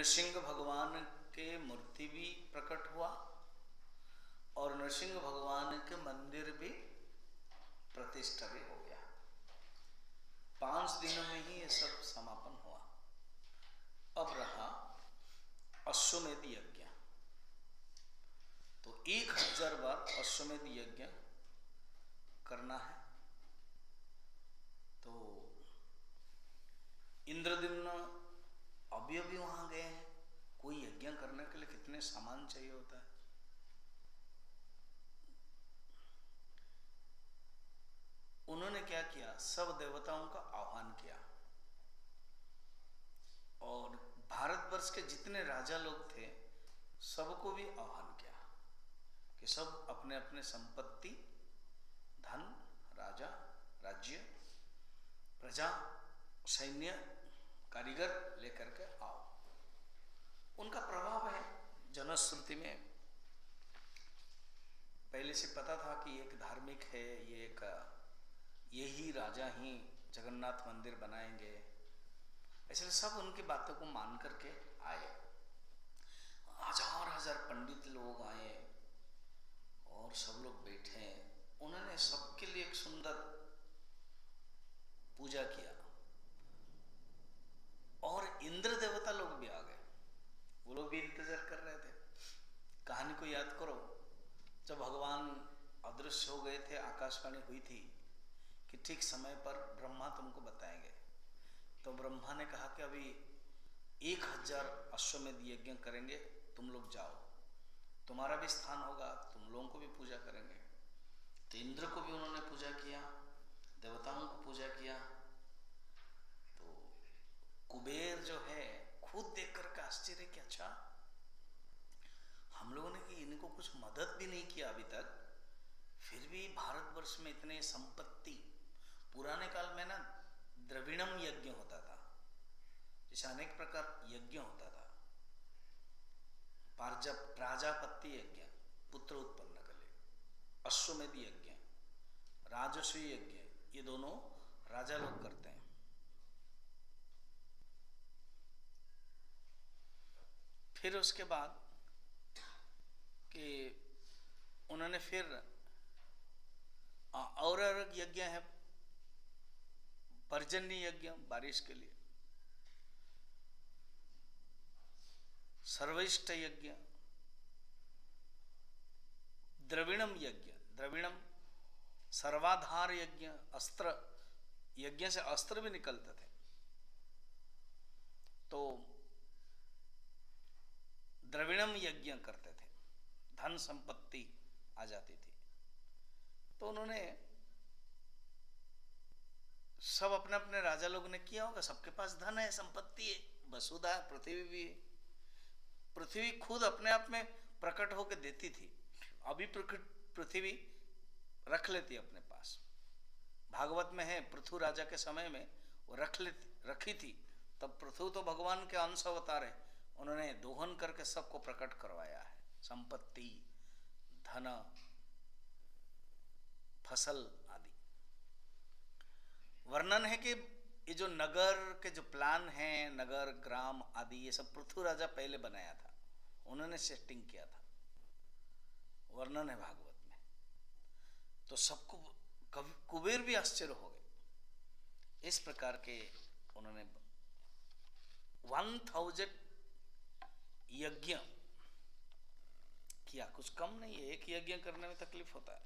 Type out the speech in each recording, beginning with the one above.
नृसिंह भगवान के मूर्ति भी प्रकट हुआ और नृसिंह भगवान के मंदिर भी प्रतिष्ठा भी हो गया। 5 दिनों में ही ये सब समापन हुआ। अब रहा अश्वमेध यज्ञ। तो 1000 बार अश्वमेध यज्ञ करना है। तो इंद्रद्युम्न अभी अभी वहां गए हैं। कोई यज्ञ करने के लिए कितने सामान चाहिए होता है। उन्होंने क्या किया, सब देवताओं का आह्वान किया और भारतवर्ष के जितने राजा लोग थे सबको भी आह्वान किया कि सब अपने अपने संपत्ति, धन, राजा, राज्य, प्रजा, सैन्य, कारीगर लेकर के आओ। उनका प्रभाव है जनश्रुति में। पहले से पता था कि एक धार्मिक है, यही राजा ही जगन्नाथ मंदिर बनाएंगे, इसलिए सब उनकी बातों को मान करके आए। 1000 पंडित लोग आए और सब लोग बैठे। उन्होंने सबके लिए एक सुंदर पूजा किया और इंद्र देवता लोग भी आ गए। वो लोग भी इंतजार कर रहे थे। कहानी को याद करो, जब भगवान अदृश्य हो गए थे, आकाशवाणी हुई थी कि ठीक समय पर ब्रह्मा तुमको बताएंगे। तो ब्रह्मा ने कहा कि अभी 1000 अश्वमेध यज्ञ करेंगे, तुम लोग जाओ, तुम्हारा भी स्थान होगा, तुम लोगों को भी पूजा करेंगे। तो इंद्र को भी उन्होंने पूजा किया, देवताओं को पूजा किया। तो कुबेर जो है खुद देख करके आश्चर्य कि अच्छा, हम लोगों ने कि इनको कुछ मदद भी नहीं किया अभी तक, फिर भी भारतवर्ष में इतने संपत्ति। पुराने काल में ना द्रविणम यज्ञ होता था, जैसे अनेक प्रकार यज्ञ होता था। प्राजापत्य यज्ञ, पुत्र उत्पन्न के लिए, अश्वमेध यज्ञ, राजस्वी यज्ञ, ये दोनों राजा लोग करते हैं। फिर उसके बाद कि उन्होंने फिर और यज्ञ है, पर्जन्य यज्ञ, बारिश के लिए, सर्वइष्ट यज्ञ, द्रविणम यज्ञ, द्रविणम सर्वाधार यज्ञ, अस्त्र यज्ञ से अस्त्र भी निकलते थे। तो द्रविणम यज्ञ करते थे, धन संपत्ति आ जाती थी। तो उन्होंने सब अपने अपने राजा लोग ने किया होगा, सबके पास धन है, संपत्ति है, वसुधा है, पृथ्वी भी है। पृथ्वी खुद अपने आप में प्रकट होकर देती थी। अभी पृथ्वी रख लेती अपने पास। भागवत में है, पृथु राजा के समय में वो रखी थी। तब पृथु तो भगवान के अंश अवतार है, उन्होंने दोहन करके सबको प्रकट करवाया है। संपत्ति, धन, फसल आदि। वर्णन है कि ये जो नगर के जो प्लान हैं, नगर, ग्राम आदि, ये सब पृथु राजा पहले बनाया था, उन्होंने सेटिंग किया था। वर्णन है भागवत में। तो सबको कुबेर भी आश्चर्य हो गए। इस प्रकार के उन्होंने 1000 यज्ञ किया। कुछ कम नहीं है, एक यज्ञ करने में तकलीफ होता है।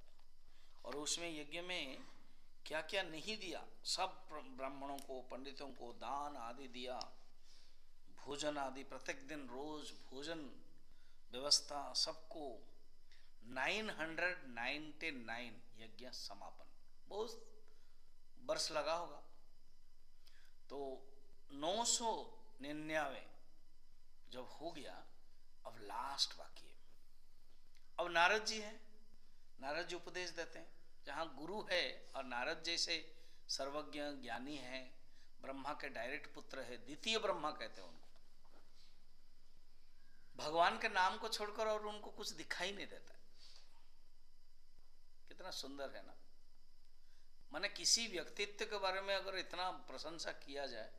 और उसमें यज्ञ में क्या क्या नहीं दिया, सब ब्राह्मणों को, पंडितों को दान आदि दिया। भोजन आदि प्रत्येक दिन रोज भोजन व्यवस्था, सबको 999 यज्ञ समापन। बहुत वर्ष लगा होगा। तो 999 जब हो गया, अब लास्ट बाकी है। अब नारद जी हैं, नारद जी उपदेश देते हैं। जहाँ गुरु है और नारद जैसे सर्वज्ञ ज्ञानी है, ब्रह्मा के डायरेक्ट पुत्र है, द्वितीय ब्रह्मा कहते हैं उनको। भगवान के नाम को छोड़कर और उनको कुछ दिखाई नहीं देता। कितना सुंदर है ना। माने किसी व्यक्तित्व के बारे में अगर इतना प्रशंसा किया जाए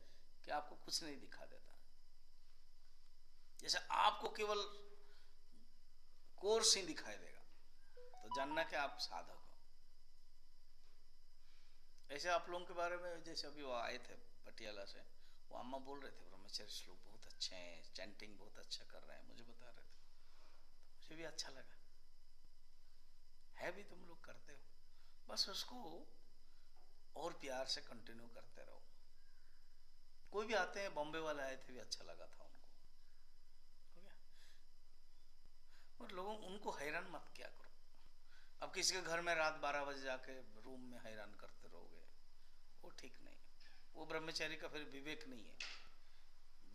कि आपको कुछ नहीं दिखा देता। जैसे आपको केवल कोर्स ही दिखाई देगा तो जानना कि आप साधक हो। ऐसे आप लोगों के बारे में, जैसे अभी वो आए थे पटियाला से, वो अम्मा बोल रहे थे ब्रह्मचर्य श्लोक बहुत अच्छे हैं, चैंटिंग बहुत अच्छा कर रहे हैं, मुझे बता रहे थे, मुझे भी अच्छा लगा। है भी तुम लोग करते हो, बस उसको और प्यार से कंटिन्यू करते रहो। कोई भी आते हैं, बॉम्बे वाले आए थे भी अच्छा लगा था उनको, हो गया। और लोगों उनको हैरान मत किया करो। अब किसी के घर में रात 12 बजे जाके रूम में हैरान करते रहोगे, वो ठीक नहीं। वो ब्रह्मचारी का फिर विवेक नहीं है।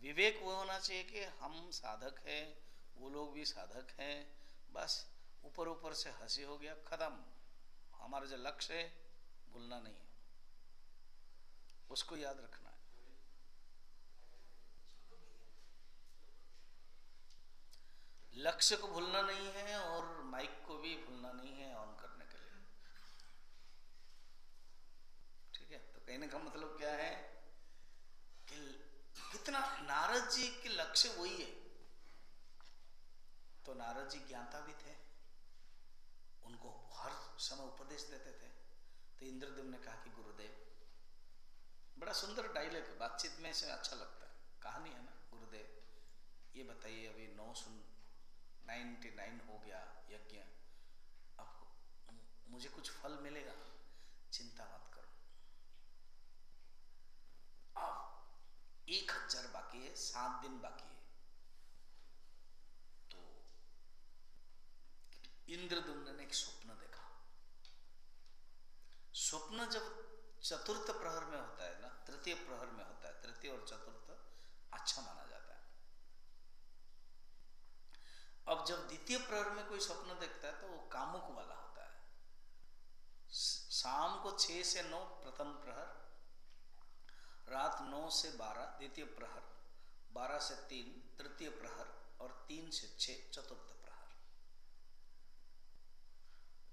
विवेक वो होना चाहिए कि हम साधक हैं, वो लोग भी साधक हैं, बस ऊपर ऊपर से हंसी हो गया, खत्म। हमारा जो लक्ष्य है भूलना नहीं है, उसको याद रखना है। लक्ष्य को भूलना नहीं है और माइक को भी भूलना नहीं है ऑन करने के लिए, ठीक है। तो कहने का मतलब क्या है कि कितना नारद जी के लक्ष्य वही है। तो नारद जी ज्ञाता भी थे, उनको हर समय उपदेश देते थे। तो इंद्रदेव ने कहा कि गुरुदेव, बड़ा सुंदर डायलॉग है, बातचीत में से अच्छा लगता है, कहानी है ना। गुरुदेव ये बताइए, अभी 99 हो गया यज्ञ, अब मुझे कुछ फल मिलेगा? चिंता मत करो, अब 1000 बाकी है, 7 दिन बाकी है। तो इंद्रदुम्न ने एक स्वप्न देखा। स्वप्न जब चतुर्थ प्रहर में होता है ना, तृतीय प्रहर में होता है, तृतीय और चतुर्थ अच्छा माना जाता है। अब जब द्वितीय प्रहर में कोई स्वप्न देखता है तो वो कामुक वाला होता है। शाम को 6 से 9 प्रथम प्रहर, रात 9 से 12 द्वितीय प्रहर, 12 से 3 तृतीय प्रहर और 3 से 6 चतुर्थ प्रहर।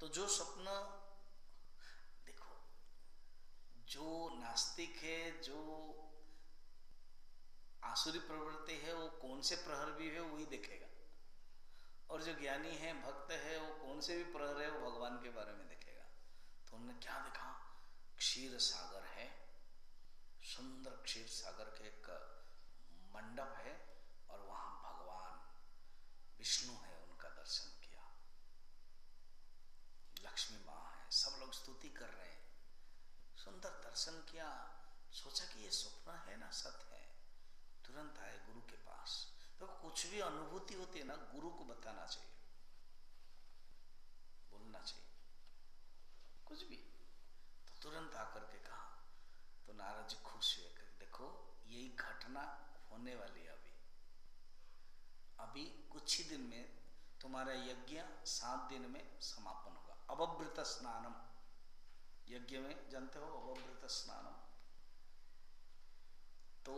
तो जो स्वप्न, देखो, जो नास्तिक है, जो आसुरी प्रवृत्ति है, वो कौन से प्रहर भी है वही देखेगा, और जो ज्ञानी है, भक्त है, वो कौन से भी प्रहर है वो भगवान के बारे में देखेगा। तो उन्होंने क्या देखा? क्षीर सागर है, सुंदर क्षीर सागर के एक मंडप है, और वहां भगवान विष्णु है, उनका दर्शन किया। लक्ष्मी माँ है, सब लोग स्तुति कर रहे हैं, सुंदर दर्शन किया। सोचा कि ये स्वप्न है ना सत्य है। तुरंत आए गुरु के पास। तो कुछ भी अनुभूति होती है ना, गुरु को बताना चाहिए, बोलना चाहिए, कुछ भी। तो तुरंत आकर के कहा। तो नारद जी खुश हुए कि देखो यही घटना होने वाली है। अभी कुछ ही दिन में तुम्हारा यज्ञ 7 दिन में समापन होगा। अवभृत स्नानम, यज्ञ में जानते हो अवभृत स्नानम। तो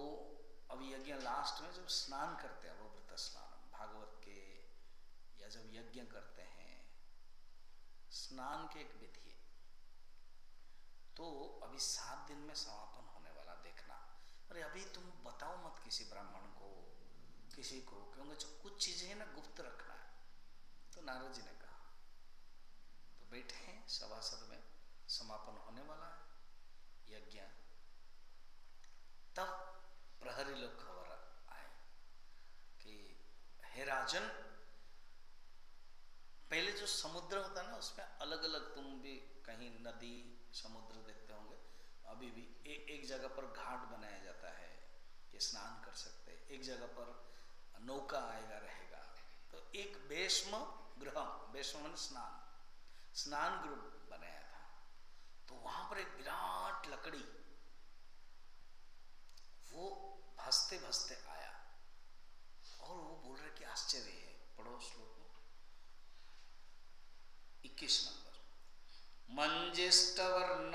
अब यज्ञ लास्ट में जब स्नान करते हैं, अवभृत स्नानम भागवत के, या जब यज्ञ करते हैं, स्नान के एक विधि है। तो अभी 7 दिन में समापन होने वाला, देखना। अरे अभी तुम बताओ मत किसी ब्राह्मण को, किसी को, क्योंकि जो कुछ चीजें हैं ना गुप्त रखना है। तो नारद जी ने कहा। तो बैठे हैं सभासद में, समापन होने वाला है यज्ञ। तब प्रहरी लोग खबर आए कि हे राजन, पहले जो समुद्र होता ना उसमें अलग अलग, तुम भी कहीं नदी समुद्र देखते होंगे, अभी भी एक जगह पर घाट बनाया जाता है, ये स्नान कर सकते हैं। एक जगह पर नौका आएगा रहेगा। तो एक बेष्म गृह, बेष्म माने स्नान, स्नान गृह बनाया था। तो वहां पर एक विराट लकड़ी, वो भसते भसते आया, और वो बोल रहे कि आश्चर्य है। पढ़ो श्लोक 21 नंबर। मंजिष्टवर्ण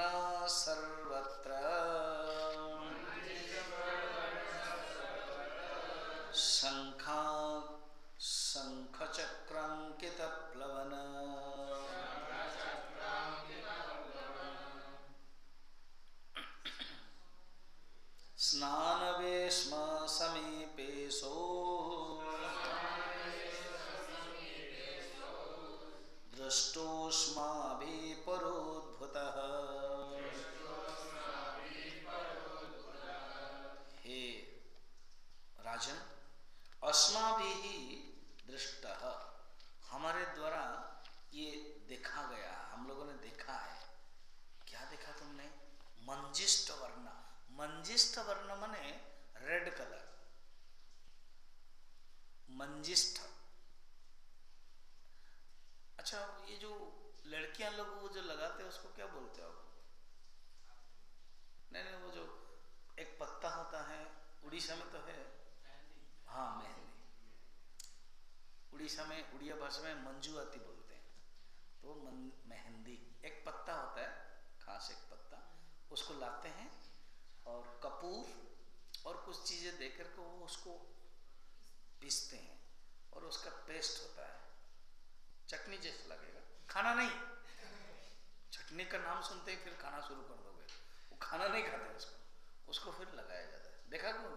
सर्वत्र शंखा शंखचक्रांकित प्लवन स्नानवेश्म समीपेशो दृष्टोऽस्माभिः परोद्भूतः। हे राजन, अस्माभिः दृष्टः, हमारे द्वारा ये देखा गया, हम लोगों ने देखा है। क्या देखा तुमने? मंजिष्ठ वर्ण। मंजिष्ठ वर्ण माने रेड कलर, मंजिष्ठ। अच्छा, ये जो लड़कियां लोग वो जो लगाते हैं उसको क्या बोलते हो? नहीं नहीं, वो जो एक पत्ता होता है, उड़ीसा में तो है। हाँ, मेहंदी। उड़ीसा में, उड़िया भाषा में मंजुआती बोलते हैं। तो मेहंदी एक पत्ता होता है, खास एक पत्ता, उसको लाते हैं और कपूर और कुछ चीजें देकर के वो उसको पीसते हैं और उसका पेस्ट होता है, चटनी जैसा लगेगा, खाना नहीं। चटनी का नाम सुनते ही फिर खाना शुरू कर दोगे। वो खाना नहीं खाते उसको फिर लगाया जाता है। देखा कौन?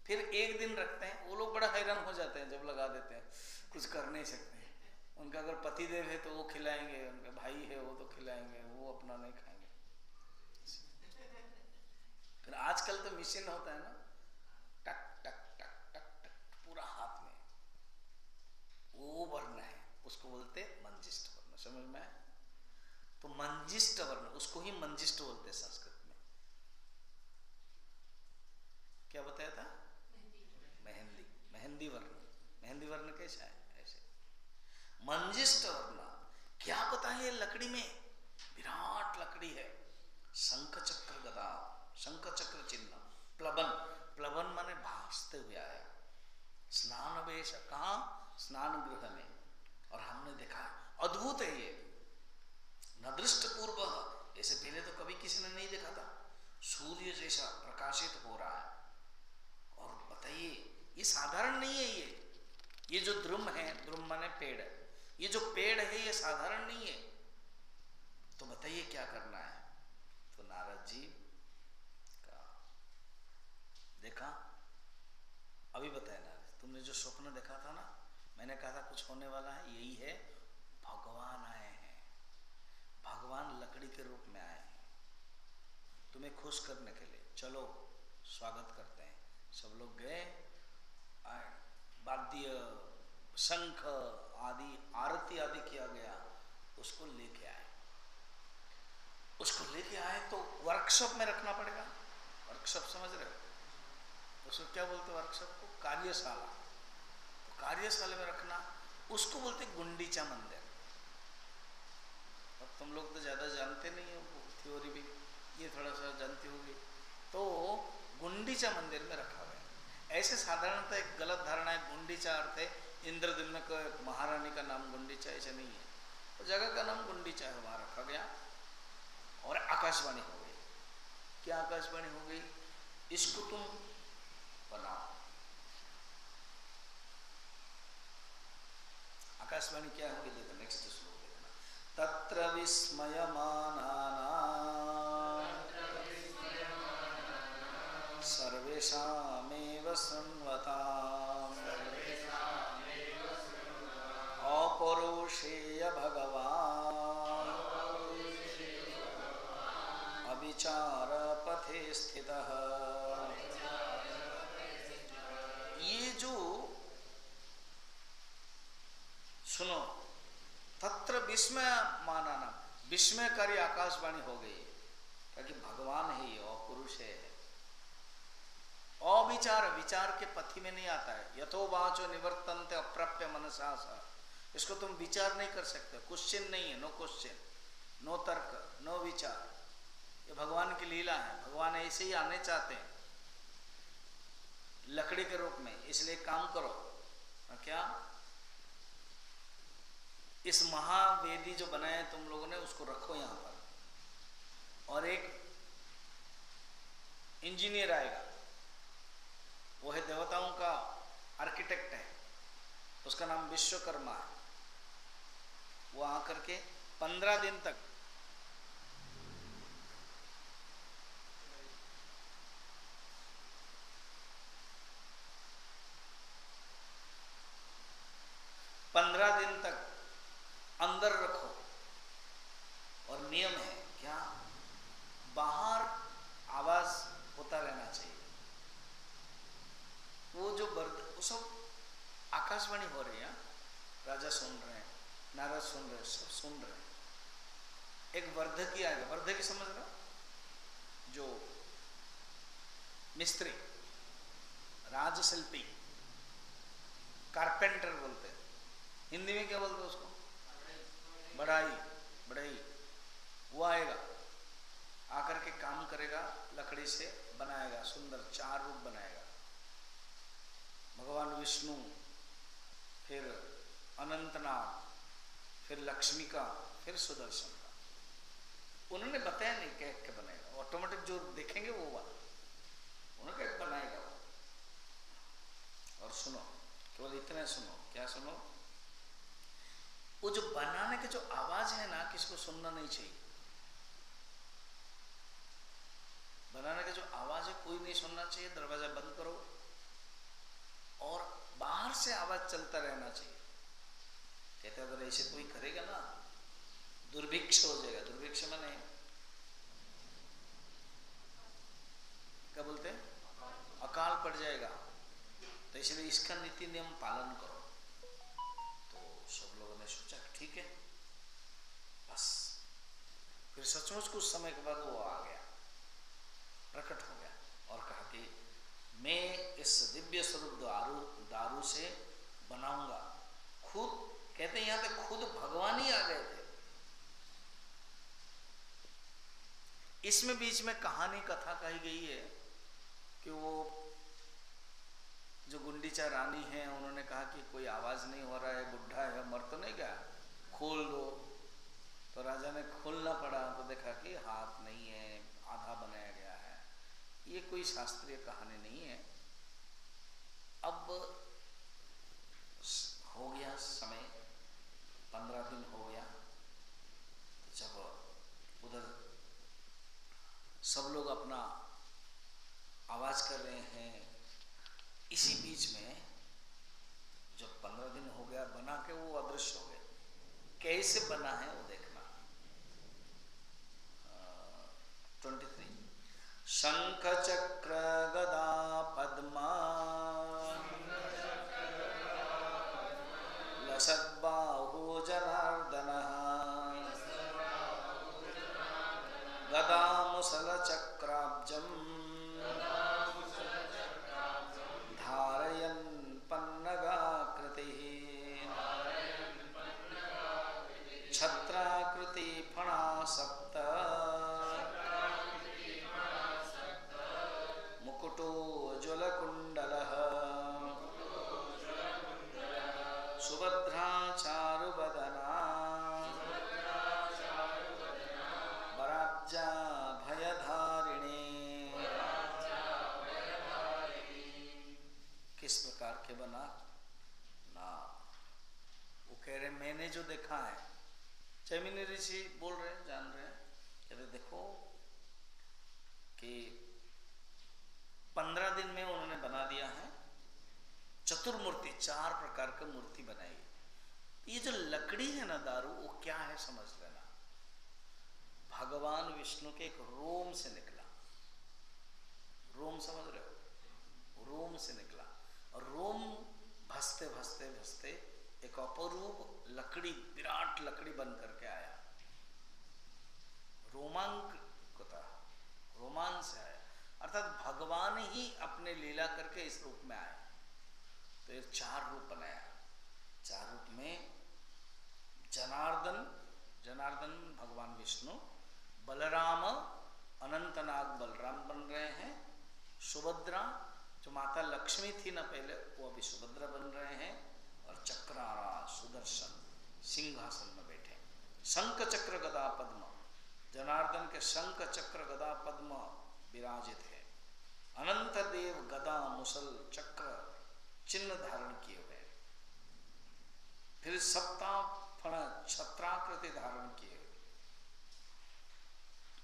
फिर एक दिन रखते हैं, वो लोग बड़ा हैरान हो जाते हैं जब लगा देते हैं, कुछ कर नहीं सकते। उनका अगर पति देव है तो वो खिलाएंगे, उनका भाई है वो तो खिलाएंगे, वो अपना नहीं खाएंगे। फिर आजकल तो मशीन होता है ना, टक टक टक टक टक पूरा हाथ में, वो वर्ण है, उसको बोलते मंजिष्ठ वर्ण। समझ में? तो मंजिष्ठ वर्ण, उसको ही मंजिष्ठ बोलते हैं संस्कृत में। क्या बताया था? मेहंदी। मेहंदी वर्ण। मेहंदी वर्ण कैसा है? ऐसे मंजिष्ठ वर्ण। क्या पता है? लकड़ी में विराट लकड़ी है, शंख चक्र गदा, शंख चक्र चिन्ह, प्लवन। प्लवन माने भासते हुए आया। स्नान वेश, कहाँ? स्नान गृह में। और हमने देखा, अद्भुत है ये, न दृष्ट पूर्व, ऐसे पहले तो कभी किसी ने नहीं देखा था। सूर्य जैसा प्रकाशित हो रहा है। और बताइए, ये साधारण नहीं है। ये जो द्रुम है, द्रुम माने पेड़, ये जो पेड़ है ये साधारण नहीं है। तो बताइए क्या करना है? तो नारद जी का देखा, अभी बताया नारद, तुमने जो स्वप्न देखा था ना, मैंने कहा था कुछ होने वाला है, यही है। भगवान आए हैं, भगवान लकड़ी के रूप में आए हैं तुम्हें खुश करने के लिए। चलो स्वागत करते हैं। सब लोग गए, वाद्य, शंख आदि, आरती आदि किया गया, उसको लेके आए। उसको लेके आए तो वर्कशॉप में रखना पड़ेगा। वर्कशॉप समझ रहे हो? उसको क्या बोलते हैं? वर्कशॉप को कार्यशाला। तो कार्यशाला में रखना, उसको बोलते गुंडीचा मंदिर। अब तुम लोग तो ज़्यादा जानते नहीं हो थ्योरी भी, ये थोड़ा सा जानती होगी। तो गुंडीचा मंदिर में रखा हुआ है। ऐसे साधारणतः एक गलत धारणा है, गुंडीचा अर्थ है इंद्रद्युम्न का महारानी का नाम गुंडीचा, ऐसा नहीं है। तो जगह का नाम गुंडीचा है, वहाँ रखा गया। और आकाशवाणी हो गई। क्या आकाशवाणी हो गई? इसको तुम बनाओ। आकाशवाणी क्या होगी? देखो नेक्स्ट श्लोक देखना। तत्र विस्मयमानानां सर्वेषामेव शृण्वताम् अपौरुषेय भगवान् अविचार पथे स्थितः। ये जो सुनो, तत्र विस्मय मानाना, विस्मयकारी आकाशवाणी हो गई, क्योंकि भगवान है ये, पुरुष है। अविचार, विचार के पथी में नहीं आता है। यथो वाचो निवर्तन्ते अप्राप्य मनसा सा, इसको तुम विचार नहीं कर सकते। क्वेश्चन नहीं है, नो क्वेश्चन, नो तर्क, नो विचार। ये भगवान की लीला है। भगवान ऐसे ही आने चाहते हैं लकड़ी के रूप में। इसलिए काम करो, क्या इस महावेदी जो बनाया तुम लोगों ने, उसको रखो यहाँ पर। और एक इंजीनियर आएगा, वो है देवताओं का आर्किटेक्ट है, उसका नाम विश्वकर्मा है। वो आकर के 15 दिन तक आकाशवाणी हो रही है, राजा सुन रहे हैं, नारद सुन रहे हैं, सब सुन रहे हैं। एक वर्धकी आएगा, वर्धकी समझ रहे हो, जो मिस्त्री, राजशिल्पी, कारपेंटर बोलते हैं, हिंदी में क्या बोलते हैं उसको, बढ़ाई, बढ़ाई, वो आएगा, आकर के काम करेगा, लकड़ी से बनाएगा, सुंदर 4 रूप बनाएगा, भगवान विष्णु, फिर अनंतनाग, फिर लक्ष्मी का, फिर सुदर्शन का। उन्होंने बताया नहीं क्या क्या बनाएगा, ऑटोमेटिक जो देखेंगे वो वाला उन्होंने क्या बनाएगा वो। और सुनो, केवल इतना सुनो, क्या सुनो, वो जो बनाने की जो आवाज है ना, किसको सुनना नहीं चाहिए। बनाने की जो आवाज है कोई नहीं सुनना चाहिए, दरवाजा बंद करो और बाहर से आवाज चलता रहना चाहिए। कहते अगर ऐसे कोई करेगा ना, दुर्भिक्ष हो जाएगा। दुर्भिक्ष माने क्या बोलते हैं, अकाल पड़ जाएगा। तो इसलिए इसका नीति नियम पालन करो। तो सब लोगों ने सोचा ठीक है, बस। फिर सचमुच कुछ समय के बाद वो आ गया, प्रकट हो गया और कहा कि मैं इस दिव्य स्वरूप दारू से बनाऊंगा। खुद कहते हैं यहां पे खुद भगवान ही आ गए थे। इसमें बीच में कहानी कथा कही गई है कि वो जो गुंडीचा रानी है, उन्होंने कहा कि कोई आवाज नहीं हो रहा है, बुढ़ा है, मर तो नहीं गया, खोल दो। तो राजा ने खोलना पड़ा तो देखा कि हाथ नहीं है, आधा बनाया गया है। ये कोई शास्त्रीय कहानी नहीं है। अब हो गया समय, 15 दिन हो गया। तो जब उधर सब लोग अपना आवाज कर रहे हैं, इसी बीच में जब 15 दिन हो गया बना के वो अदृश्य हो गए। कैसे बना है वो देखना। 23 शंख चक्र गदा पद्मा लसद्बाहु जनार्दन गदा मुसल चक्राब्जम धारयन् पन्नगाकृति छत्राकृति फणा सप्त मुकुटो ज्वलकुण्डलः सुभद्रा चारुवदना वराज्या भयधारिणी। किस प्रकार के बना ना, वो कह रहे मैंने जो देखा है, जैमिनी ऋषि बोल रहे हैं, जान रहे हैं, कहते देखो कि 15 दिन में उन्होंने बना दिया है चतुर्मूर्ति, 4 प्रकार का मूर्ति बनाई। ये जो लकड़ी है ना दारू, वो क्या है समझ लेना, भगवान विष्णु के एक रोम से निकला। रोम समझ रहे हो, रोम से निकला और रोम भसते भसते भसते एक अपरूप लकड़ी, विराट लकड़ी बन करके आया। रोमांकता, रोमांच से आया, अर्थात भगवान ही अपने लीला करके इस रूप में आए। तो ये 4 रूप बनाया। 4 रूप में जनार्दन, जनार्दन भगवान विष्णु, बलराम, अनंतनाग बलराम बन रहे हैं, सुभद्रा जो माता लक्ष्मी थी ना पहले, वो अभी सुभद्रा बन रहे हैं, और चक्रारा सुदर्शन सिंहासन में बैठे। शंख चक्र गदा पद्म, जनार्दन के शंख चक्र गदा पद्म विराजित है। अनंत देव गदा मुसल चक्र चिन्ह धारण किए हुए। फिर सप्ताफण छत्राकृति धारण किए हुए।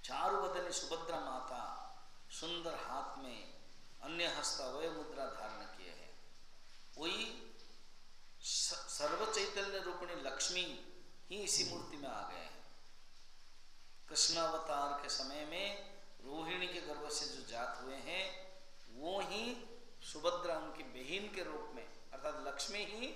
चारुवदनी सुभद्रा माता सुंदर हाथ में अन्य हस्तावय मुद्रा धारण किए हैं। वही सर्व चैतन्य रूपिणी लक्ष्मी ही इसी मूर्ति में आ गए हैं। कृष्णावतार के समय में रोहिणी के गर्भ से जो जात हुए हैं, वो ही सुभद्रा उनकी बहन के रूप में, अर्थात लक्ष्मी ही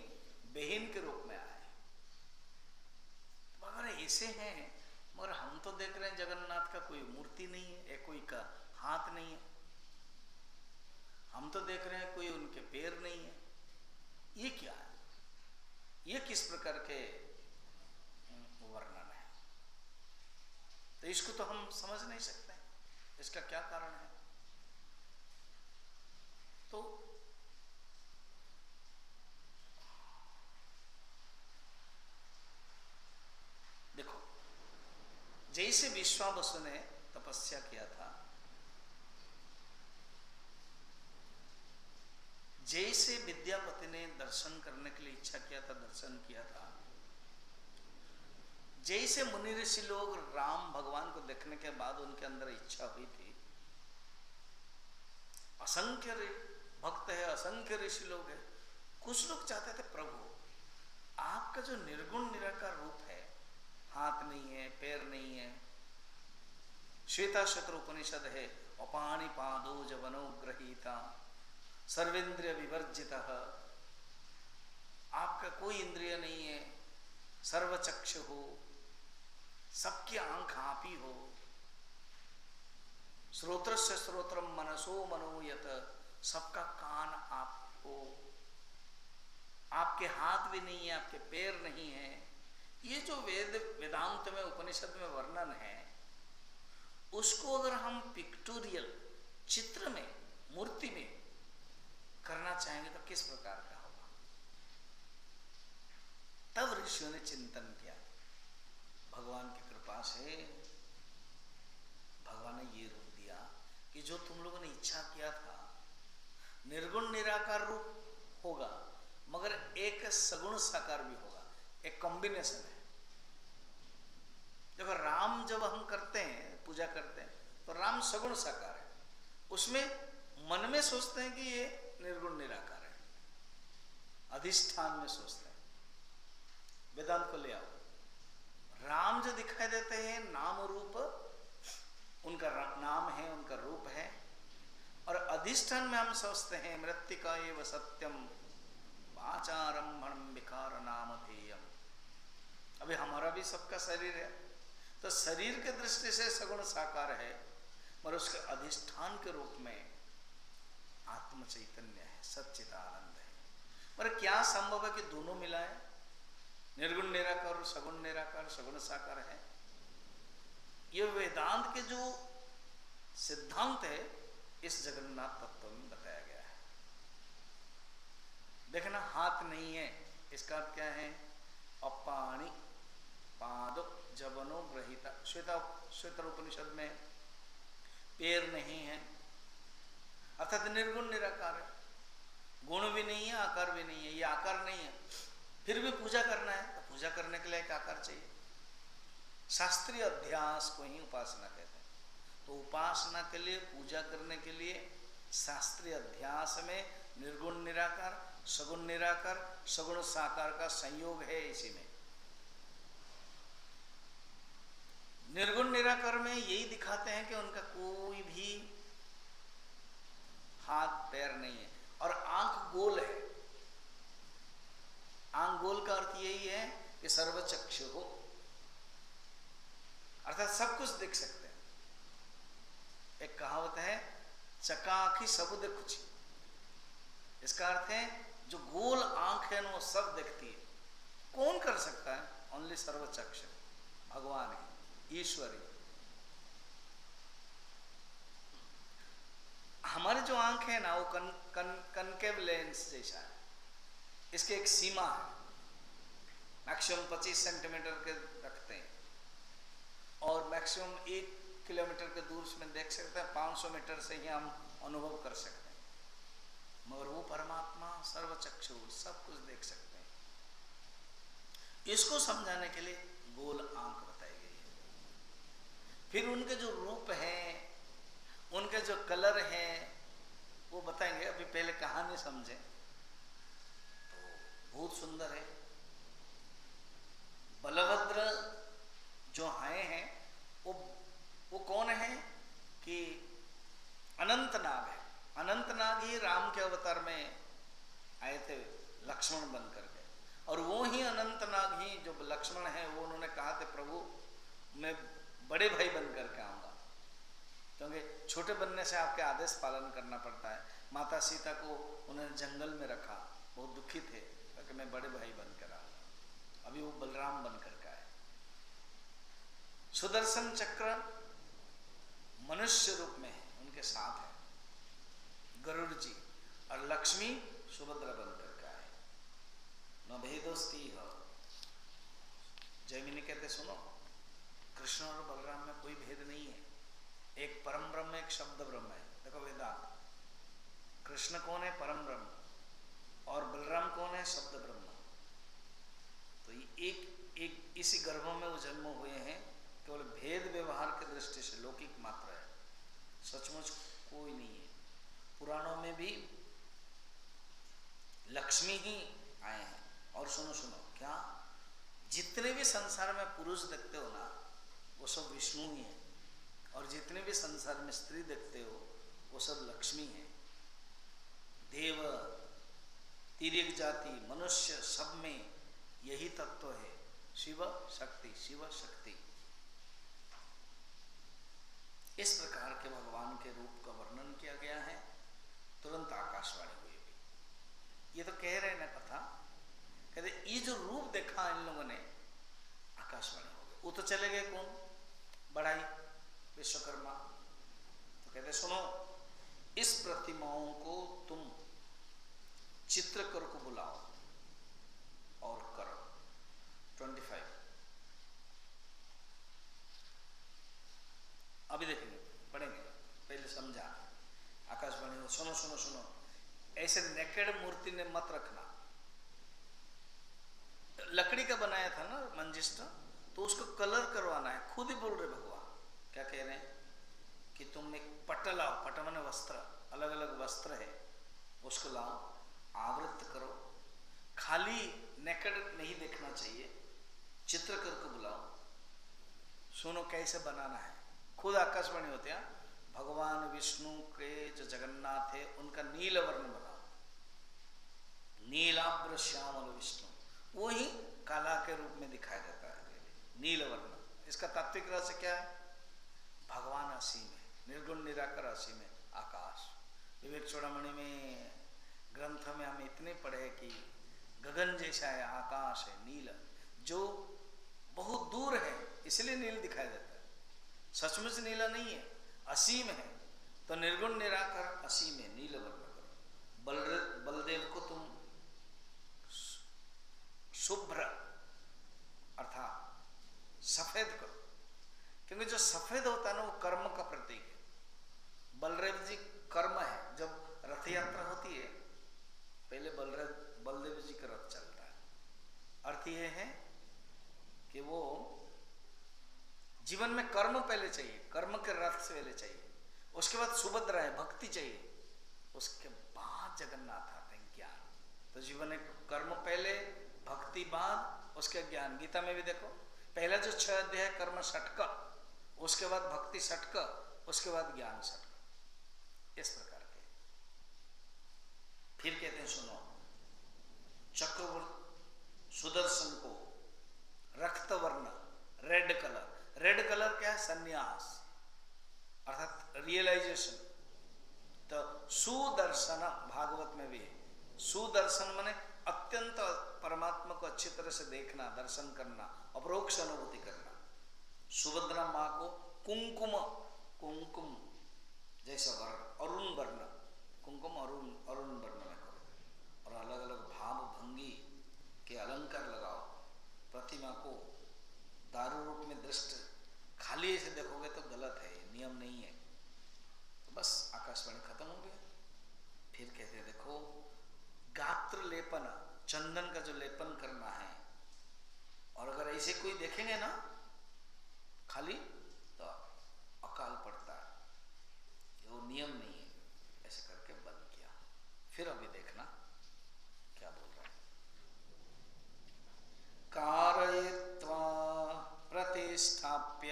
नहीं है, एक कोई का हाथ नहीं है, हम तो देख रहे हैं कोई उनके पैर नहीं है। ये क्या है? ये किस प्रकार के वर्णन है? तो इसको तो हम समझ नहीं सकते, इसका क्या कारण है? तो देखो, जैसे विश्वावसु ने तपस्या किया था, जैसे विद्यापति ने दर्शन करने के लिए इच्छा किया था, दर्शन किया था, जैसे मुनि ऋषि लोग राम भगवान को देखने के बाद उनके अंदर इच्छा हुई थी, असंख्य भक्त है, असंख्य ऋषि लोग हैं, कुछ लोग चाहते थे प्रभु आपका जो निर्गुण निराकार रूप है, हाथ नहीं है, पैर नहीं है, श्वेताश्वतर उपनिषद है, अपाणि पादो जवनो गृहीता सर्वेंद्रिय विवर्जितः, आपका कोई इंद्रिय नहीं है, सर्वचक्षु हो, सबकी आंख आप ही हो, श्रोत्रस्य श्रोत्रम मनसो मनोयत, सबका कान आप हो, आपके हाथ भी नहीं है, आपके पैर नहीं है। ये जो वेदांत में उपनिषद में वर्णन है, उसको अगर हम पिक्टोरियल चित्र में, मूर्ति में करना चाहेंगे तो किस प्रकार का होगा? तब ऋषियों ने चिंतन किया, भगवान की कृपा से भगवान ने ये रूप दिया कि जो तुम लोगों ने इच्छा किया था, निर्गुण निराकार रूप होगा मगर एक सगुण साकार भी होगा, एक कॉम्बिनेशन है। देखो, राम जब हम करते हैं, पूजा करते हैं, तो राम सगुण साकार है, उसमें मन में सोचते हैं कि ये निर्गुण निराकार है, अधिष्ठान में सोचते हैं। वेदांत को ले आओ, राम जो दिखाई देते हैं नाम रूप, उनका नाम है, उनका रूप है, और अधिष्ठान में हम सोचते हैं मृत्तिका एव सत्यम वाचारंभणं विकार नामधेयम। अभी हमारा भी सबका शरीर है, तो शरीर के दृष्टि से सगुण साकार है, मगर उसके अधिष्ठान के रूप में आत्म चैतन्य है, सच्चिदानंद है। पर क्या संभव है कि दोनों मिलाए, निर्गुण निराकार और सगुण निराकार, सगुण साकार है? ये वेदांत के जो सिद्धांत है, इस जगन्नाथ तत्व में बताया गया है। देखना, हाथ नहीं है, इसका अर्थ क्या है? अपाणि पादो जवनो गृहीता, श्वेतर उपनिषद में पैर नहीं है, अर्थात निर्गुण निराकार है, गुण भी नहीं है, आकार भी नहीं है। ये आकार नहीं है, फिर भी पूजा करना है, तो पूजा करने के लिए एक आकार चाहिए। शास्त्रीय अध्यास को ही उपासना कहते हैं। तो उपासना के लिए, पूजा करने के लिए शास्त्रीय अध्यास में निर्गुण निराकार, सगुण निराकार, सगुण साकार का संयोग है। इसी में निर्गुण निराकार में यही दिखाते हैं कि उनका कोई भी हाथ पैर नहीं है, और आंख गोल है। आंख गोल का अर्थ यही है कि सर्वचक्षु हो, अर्थात सब कुछ देख सकते हैं। एक कहावत है, चकाखी सब देखुची। इसका अर्थ है जो गोल आंख है वो सब देखती है। कौन कर सकता है? ओनली सर्वचक्षु, भगवान है, ईश्वर है। हमारी जो आंख है ना, वो कनकेव लेंस जैसा है। इसकी एक सीमा है, मैक्सिमम 25 सेंटीमीटर के रखते हैं, और मैक्सिमम 1 किलोमीटर के दूर में देख सकते हैं, 500 मीटर से ही हम अनुभव कर सकते हैं। मगर वो परमात्मा सर्वचक्षु, सब कुछ देख सकते हैं। इसको समझाने के लिए गोल आंख बताई गई है। फिर उनके जो रूप हैं, उनके जो कलर हैं, वो बताएंगे। अभी पहले कहानी समझें तो बहुत सुंदर है। बलभद्र जो आए हैं, वो कौन है कि अनंतनाग है। अनंतनाग ही राम के अवतार में आए थे, लक्ष्मण बन करके, और वो ही अनंतनाग ही जो लक्ष्मण है, वो उन्होंने कहा थे प्रभु मैं बड़े भाई बन करके आऊंगा। छोटे बनने से आपके आदेश पालन करना पड़ता है। माता सीता को उन्होंने जंगल में रखा, बहुत दुखी थे कि मैं बड़े भाई बनकर आऊंगा। अभी वो बलराम बनकर का है। सुदर्शन चक्र मनुष्य रूप में उनके साथ है गरुड़ जी, और लक्ष्मी सुभद्रा बनकर का है। न भेदोस्ती हो, जयमिनी कहते सुनो, कृष्ण और बलराम में कोई भेद नहीं है, एक परम ब्रह्म एक शब्द ब्रह्म है। देखो वेदांत, कृष्ण कौन है? परम ब्रह्म, और बलराम कौन है? शब्द ब्रह्म। तो ये एक इसी गर्भ में वो जन्म हुए हैं, केवल भेद व्यवहार की दृष्टि से लौकिक मात्र है, सचमुच कोई नहीं है। पुराणों में भी लक्ष्मी ही आए हैं। और सुनो सुनो, क्या जितने भी संसार में पुरुष देखते हो ना, वो सब विष्णु ही है, और जितने भी संसार में स्त्री देखते हो वो सब लक्ष्मी है। देव, तिर्यक जाति, मनुष्य, सब में यही तत्व है, शिव शक्ति, शिव शक्ति। इस प्रकार के भगवान के रूप का वर्णन किया गया है। तुरंत आकाशवाणी हुई भी, ये तो कह रहे ना कथा, कहते ये जो रूप देखा इन लोगों ने, आकाशवाणी हो गई। वो तो चले गए कौन? बढ़ाई विश्वकर्मा। तो कहते सुनो, इस प्रतिमाओं को तुम चित्रकर को बुलाओ और करो। 25 अभी देखेंगे, पढ़ेंगे, पहले समझा। आकाशवाणी हो, सुनो सुनो सुनो, ऐसे नेकेड मूर्ति ने मत रखना। लकड़ी का बनाया था ना मंजिष्ठा, तो उसको कलर करवाना है। खुद ही बोल रहे भगवान, क्या कह रहे हैं कि तुम एक पट लाओ, पट माने वस्त्र, अलग अलग वस्त्र है, उसको लाओ, आवृत करो। खाली नेकेड नहीं देखना चाहिए, चित्रकर को बुलाओ, सुनो कैसे बनाना है। खुद आकाशवाणी होते हैं, भगवान विष्णु के जो जगन्नाथ है उनका नील वर्ण बनाओ, नीलाब्र श्यामल विष्णु, वो ही काला के रूप में दिखाई देता है, नील वर्ण। इसका तात्विक रहस्य क्या है? भगवान असीम है, निर्गुण निराकार असीम है, आकाश। विवेक चूड़ामणि में ग्रंथ में हम इतने पढ़े कि गगन जैसा है, आकाश है, नील, जो बहुत दूर है इसलिए नील दिखाई देता है, सचमुच नीला नहीं है, असीम है। तो निर्गुण निराकार असीम है, नील वर्ण करो। बलदेव को तुम शुभ्र अर्थात सफेद करो, क्योंकि जो सफेद होता है ना वो कर्म का प्रतीक है। बलदेव जी कर्म है। जब रथ यात्रा होती है, पहले बलदेव जी का रथ चलता है। अर्थ ये है कि वो जीवन में कर्म पहले चाहिए, कर्म के रथ से पहले चाहिए, उसके बाद सुभद्रा है, भक्ति चाहिए, उसके बाद जगन्नाथ आते हैं ज्ञान। तो जीवन में कर्म पहले, भक्ति बाद, उसके ज्ञान। गीता में भी देखो, पहला जो 6 अध्याय कर्म षटक, उसके बाद भक्ति षटक, उसके बाद ज्ञान षटक, इस प्रकार के। फिर कहते हैं सुनो, चक्रवर्ती सुदर्शन को रक्त वर्ण, रेड कलर। रेड कलर क्या है? संन्यास अर्थात रियलाइजेशन। तो सुदर्शन भागवत में भी है, सुदर्शन माने अत्यंत परमात्मा को अच्छी तरह से देखना, दर्शन करना, अपरोक्ष अनुभूति करना। सुभद्रा माँ को कुंकुम, कुंकुम जैसा वर्ण, अरुण वर्ण, कुंकुम अरुण वर्ण में करो, और अलग अलग भाव भंगी के अलंकार लगाओ। प्रतिमा को दारू रूप में दृष्ट, खाली ऐसे देखोगे तो गलत है, नियम नहीं है। तो बस आकाशवाणी खत्म हो गया। फिर कहते हैं देखो, गात्र लेपन, चंदन का जो लेपन करना है, और अगर ऐसे कोई देखेंगे ना खाली, तो अकाल पड़ता है, वो नियम नहीं है। ऐसे करके बंद किया। फिर अभी देखना क्या बोल रहा है। कारयित्वा प्रतिष्ठाप्य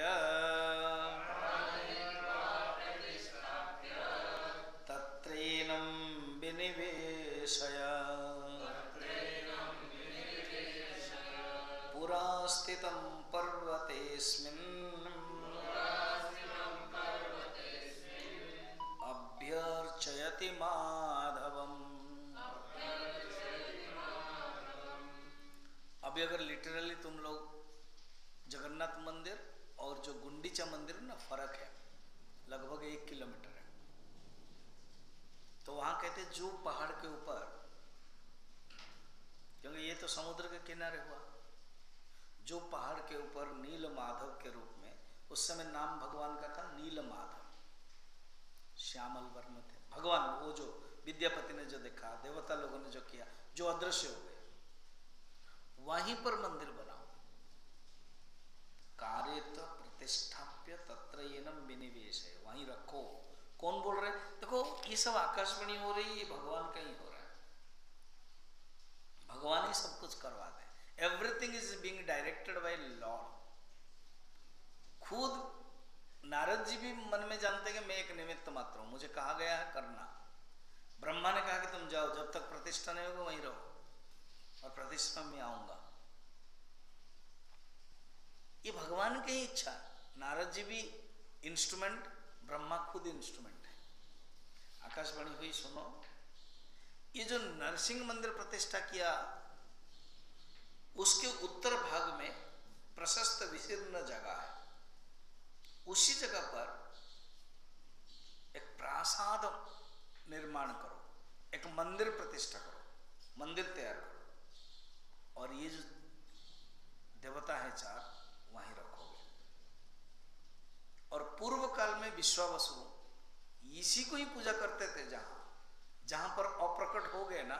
तत्रैनं विनिवेशय पुरा स्थितं पर्वतेऽस्मिन् दर्शयति माधवम। अभी अगर लिटरली तुम लोग जगन्नाथ मंदिर और जो गुंडीचा मंदिर है ना, फर्क है लगभग 1 किलोमीटर है। तो वहां कहते जो पहाड़ के ऊपर, क्योंकि ये तो समुद्र के किनारे हुआ, जो पहाड़ के ऊपर नील माधव के रूप में, उस समय नाम भगवान का था नील माधव, श्यामल वर्ण थे भगवान। वो जो विद्यापति ने जो देखा, देवता लोगों ने जो किया, जो अदृश्य हो गए, वहीं पर मंदिर बनाओ। कार्यत प्रतिष्ठाप्य तत्र येनम विनिवेश है, वहीं रखो। कौन बोल रहे? देखो ये सब आकाशवाणी हो रही है, ये भगवान का ही हो रहा है। भगवान ही सब कुछ करवाते हैं। Everything is being directed by Lord. खुद नारद जी भी मन में जानते हैं कि मैं एक निमित्त मात्र हूं, मुझे कहा गया है करना। ब्रह्मा ने कहा कि तुम जाओ, जब तक प्रतिष्ठा नहीं होगा वहीं रहो, और प्रतिष्ठा में आऊंगा। ये भगवान की इच्छा। नारद जी भी इंस्ट्रूमेंट, ब्रह्मा खुद इंस्ट्रूमेंट है। आकाशवाणी हुई, सुनो। ये जो नरसिंह मंदिर प्रतिष्ठा किया, उसके उत्तर भाग में प्रशस्त विस्तीर्ण जगह है। उसी जगह पर एक प्रासाद निर्माण करो, एक मंदिर प्रतिष्ठा करो, मंदिर तैयार करो, और ये जो देवता है 4 वहीं रखोगे। और पूर्व काल में विश्वावसु इसी को ही पूजा करते थे। जहां पर अप्रकट हो गए ना,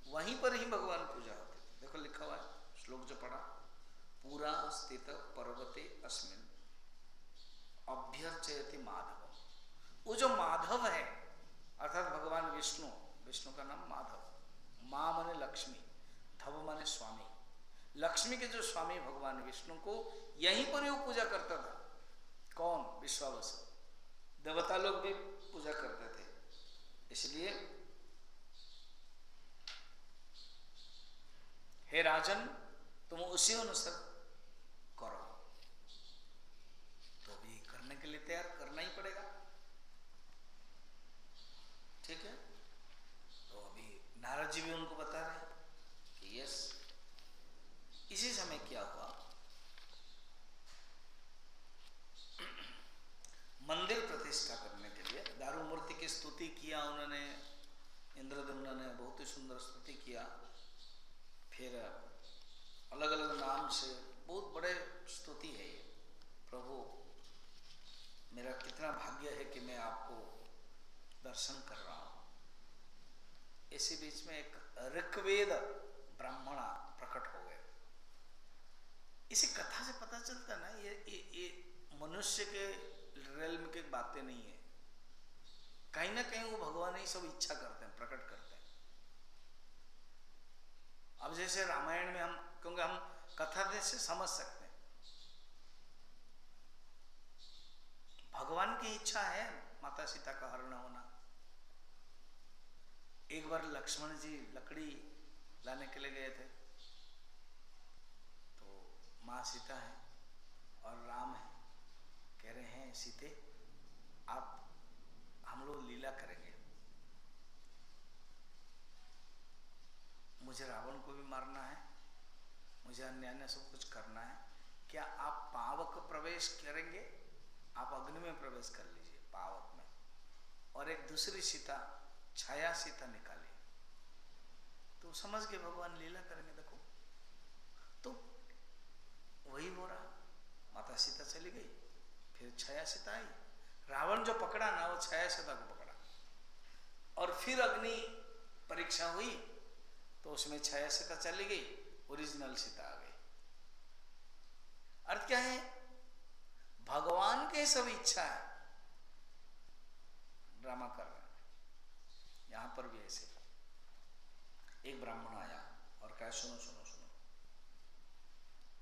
वहीं पर ही भगवान पूजा होते थे। देखो लिखा हुआ है, श्लोक जो पढ़ा, पूरा स्थित पर्वते अस्मिन् अभ्यर्चयति माधव। वो जो माधव है अर्थात भगवान विष्णु, विष्णु का नाम माधव, मां माने लक्ष्मी, धव माने स्वामी, लक्ष्मी के जो स्वामी भगवान विष्णु को यहीं पर वो पूजा करता था। कौन? विश्वावसु। देवता लोग भी पूजा करते थे। इसलिए हे राजन, तुम उसी अनुसार करो। तो भी करने के लिए तैयार करना ही पड़ेगा, ठीक है। तो अभी नारद जी भी उनको बता रहे हैं कि यस। इसी समय क्या हुआ, मंदिर प्रतिष्ठा करने के लिए दारू मूर्ति की स्तुति किया उन्होंने। इंद्रदम्न ने बहुत ही सुंदर स्तुति किया। फिर अलग अलग नाम से बहुत बड़े स्तुति है ये। प्रभु मेरा कितना भाग्य है कि मैं आपको दर्शन कर रहा हूं। इसी बीच में एक ऋग्वेद ब्राह्मण प्रकट हो गए। इसी कथा से पता चलता ना, ये मनुष्य के रेल्म की बातें नहीं है। कहीं ना कहीं वो भगवान ही सब इच्छा करते हैं, प्रकट करते हैं। अब जैसे रामायण में हम, क्योंकि हम कथा से समझ सकते हैं, भगवान की इच्छा है माता सीता का हरण होना। एक बार लक्ष्मण जी लकड़ी लाने के लिए गए थे, तो माँ सीता है और राम है। कह रहे हैं सीते, आप, हम लोग लीला करेंगे, मुझे रावण को भी मारना है, मुझे अन्य अन्य सब कुछ करना है। क्या आप पावक प्रवेश करेंगे? आप अग्नि में प्रवेश कर लीजिए, पावक में। और एक दूसरी सीता, छाया सीता निकाली। तो समझ गए भगवान लीला करेंगे। देखो तो वही हो रहा। माता सीता चली गई, फिर छाया सीता आई। रावण जो पकड़ा ना, वो छाया सीता को पकड़ा। और फिर अग्नि परीक्षा हुई, तो उसमें छाया सीता चली गई, ओरिजिनल सीता आ गई। अर्थ क्या है? भगवान के सब इच्छा है, ड्रामा कर रहे हैं। यहां पर भी ऐसे एक ब्राह्मण आया और कहा, सुनो सुनो सुनो,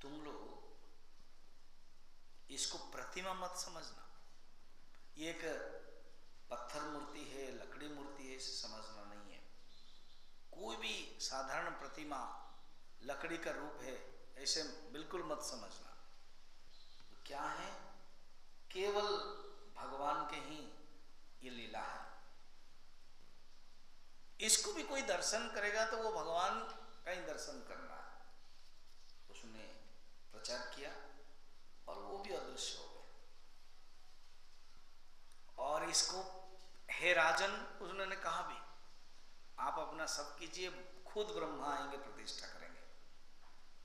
तुम लोग इसको प्रतिमा मत समझना। ये एक पत्थर मूर्ति है, लकड़ी मूर्ति है, इसे समझना नहीं है। कोई भी साधारण प्रतिमा लकड़ी का रूप है, ऐसे बिल्कुल मत समझना। तो क्या है? केवल भगवान के ही ये लीला है। दर्शन करेगा तो वो भगवान का ही दर्शन करना है। उसने प्रचार किया और वो भी अदृश्य हो गए। और इसको हे राजन उन्होंने कहा भी, आप अपना सब कीजिए, खुद ब्रह्मा आएंगे प्रतिष्ठा करेंगे।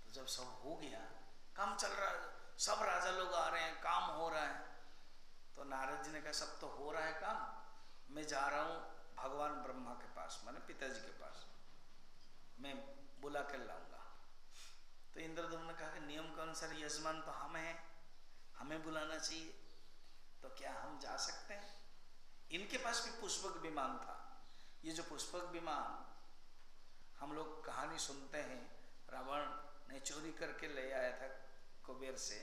तो जब सब हो गया, काम चल रहा है, सब राजा लोग आ रहे हैं, काम हो रहा है, तो नारद जी ने कहा सब तो हो रहा है काम, मैं जा रहा हूँ भगवान ब्रह्मा के पास, माने पिताजी के पास, मैं बुला कर लाऊंगा। तो इंद्रदम्न ने कहा कि नियम के अनुसार यजमान तो हम हैं, हमें बुलाना चाहिए, तो क्या हम जा सकते हैं? इनके पास भी पुष्पक विमान था। ये जो पुष्पक विमान हम लोग कहानी सुनते हैं, रावण ने चोरी करके ले आया था कुबेर से,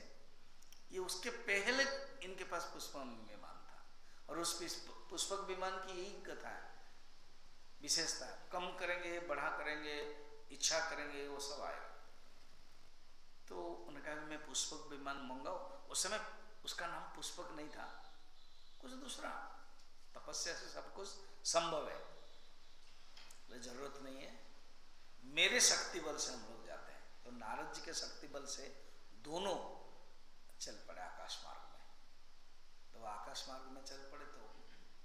ये उसके पहले इनके पास पुष्पक विमान था। और उस पुष्पक विमान की यही कथा है, विशेषता, कम करेंगे बढ़ा करेंगे, इच्छा करेंगे, वो सब आएगा। तो उन्होंने कहा कि मैं पुष्पक विमान मंगाऊं। उस समय उसका नाम पुष्पक नहीं था, कुछ दूसरा, तपस्या से सब कुछ संभव है, जरूरत नहीं है, मेरे शक्ति बल से हम लोग जाते हैं। तो नारद जी के शक्ति बल से दोनों चल पड़े आकाश मार्ग में। तो आकाश मार्ग में चल पड़े तो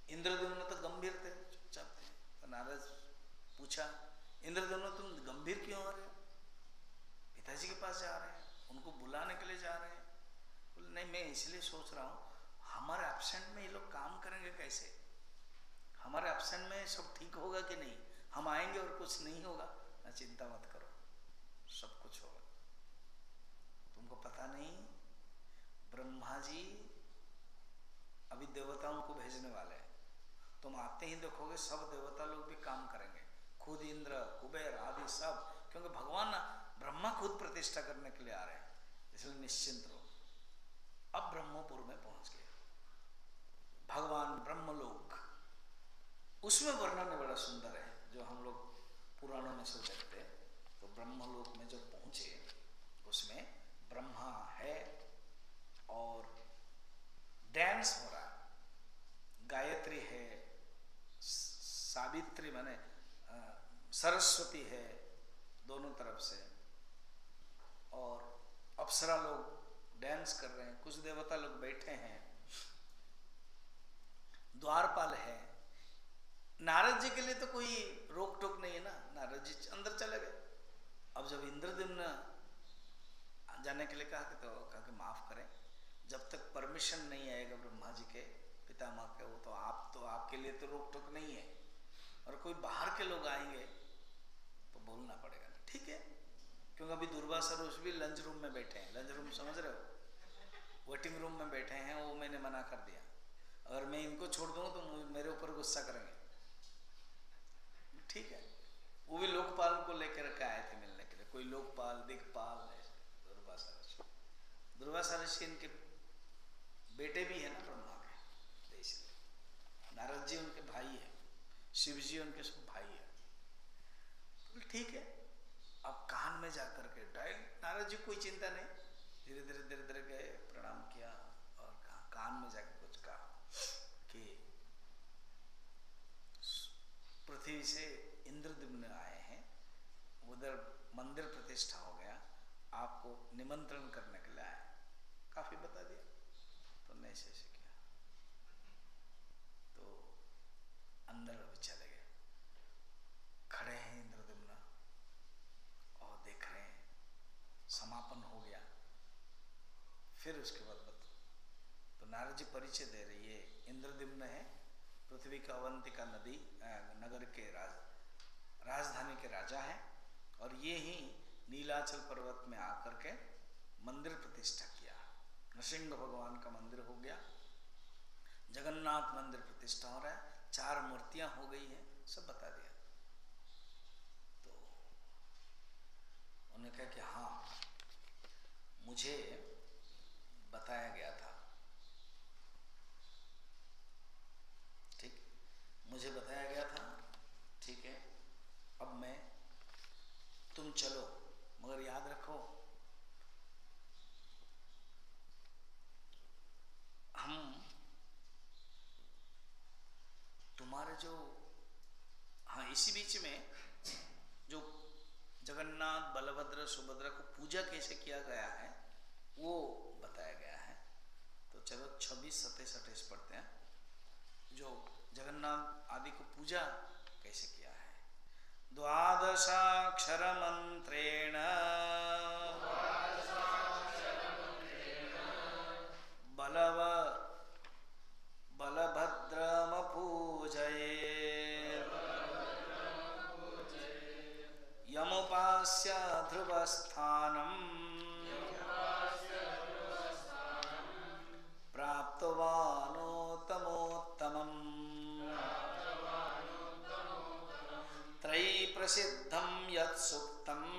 इंद्रदेव तो गंभीर थे, चुपचाप थे। तो नारद पूछा, इंद्रदेव तुम गंभीर क्यों हो रहे हो? पिताजी के पास जा रहे हैं, उनको बुलाने के लिए जा रहे हैं। बोले नहीं, मैं इसलिए सोच रहा हूँ हमारे एब्सेंट में ये लोग काम करेंगे कैसे, हमारे एब्सेंट में सब ठीक होगा कि नहीं, हम आएंगे और कुछ नहीं होगा ना, चिंता मत करो, सब कुछ होगा। तुमको पता नहीं ब्रह्मा जी अभी देवताओं को भेजने वाले हैं, तुम आते ही देखोगे सब देवता लोग भी काम करेंगे, खुद इंद्र कुबेर आदि सब, क्योंकि भगवान ब्रह्मा खुद प्रतिष्ठा करने के लिए आ रहे हैं, इसलिए निश्चिंत रहो। अब ब्रह्मपुर में पहुंच गए, भगवान ब्रह्मलोक, उसमें वर्णन बड़ा सुंदर है, जो हम लोग पुराणों में से देखते हैं। तो ब्रह्मलोक में जब पहुंचे, उसमें ब्रह्मा है और डांस हो रहा है, गायत्री है, सावित्री माने सरस्वती है दोनों तरफ से, और अप्सरा लोग डांस कर रहे हैं, कुछ देवता लोग बैठे हैं, द्वारपाल है। नारद जी के लिए तो कोई रोक टोक नहीं है ना, नारद जी अंदर चले गए। अब जब इंद्रदेव जाने के लिए कहा कि, तो कहा कि माफ करें, जब तक परमिशन नहीं आएगा ब्रह्मा जी के पितामह के, वो तो आपके लिए तो रोक टोक नहीं है, और कोई बाहर के लोग आएंगे तो बोलना पड़ेगा ना, ठीक है। क्योंकि अभी दुर्वासा ऋषि भी लंच रूम में बैठे हैं, लंच रूम समझ रहे हो, वेटिंग रूम में बैठे हैं, वो मैंने मना कर दिया, अगर मैं इनको छोड़ दूंगा तो मेरे ऊपर गुस्सा करेंगे, ठीक है। वो भी लोकपाल को लेकर के आए थे मिलने के लिए, कोई लोकपाल दिक्पाल, दुर्वासा ऋषि इनके बेटे भी है ना ब्रह्मा के, इसलिए नारद जी उनके भाई है, शिव जी उनके सब भाई है, तो ठीक है। अब कान में जाकर के डायरेक्ट नारद जी कोई चिंता नहीं, धीरे धीरे गए, प्रणाम किया, और कहा, कान में जाकर कुछ कहा कि पृथ्वी से इंद्रद्युम्न आए हैं, उधर मंदिर प्रतिष्ठा हो गया, आपको निमंत्रण करने के लिए आए, काफी बता दिया। तो नहीं ऐसे किया, तो अंदर अभी चले गए, खड़े हैं इंद्रद्युम्न और देख रहे हैं, समापन हो गया। फिर उसके बाद तो नारद जी परिचय दे रही है, इंद्रद्युम्न है पृथ्वी का अवंतिका नदी नगर के राजधानी के राजा हैं, और ये ही नीलाचल पर्वत में आकर के मंदिर प्रतिष्ठा किया, नृसिंह भगवान का मंदिर हो गया, जगन्नाथ मंदिर प्रतिष्ठा हो रहा है, 4 मूर्तियां हो गई हैं, सब बता दिया। तो उन्होंने कहा कि हाँ, मुझे बताया गया था, ठीक, मुझे बताया गया था, ठीक है, अब मैं, तुम चलो, मगर याद रखो हम तुम्हारे जो, हाँ इसी बीच में जगन्नाथ बलभद्र सुभद्रा को पूजा कैसे किया गया है वो बताया गया है। तो चलो 26, 27, 28 पढ़ते हैं, जो जगन्नाथ आदि को पूजा कैसे किया है। द्वादशाक्षर मंत्रेण बलभद्रमपूजये यमुपास्य ध्रुवस्थानम् प्राप्तवानोत्तमोत्तमम् त्रयीप्रसिद्धं यत्सूक्तम्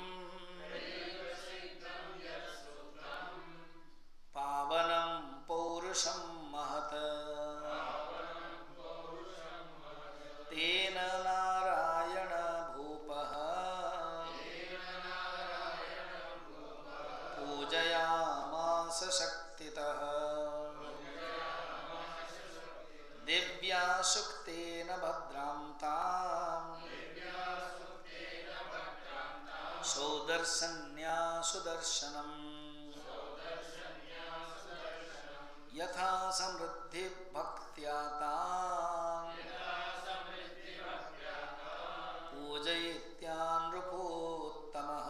पावनं पौरुषं महत् तेन नारायण भूपः पूजयामास शक्तितः दिव्या सुक्तेन भद्रां ताम् सौदर्शन्या सुदर्शनम् यथा समृद्धि भक्त्या ताम् पूजयित्यानृपोत्तमः।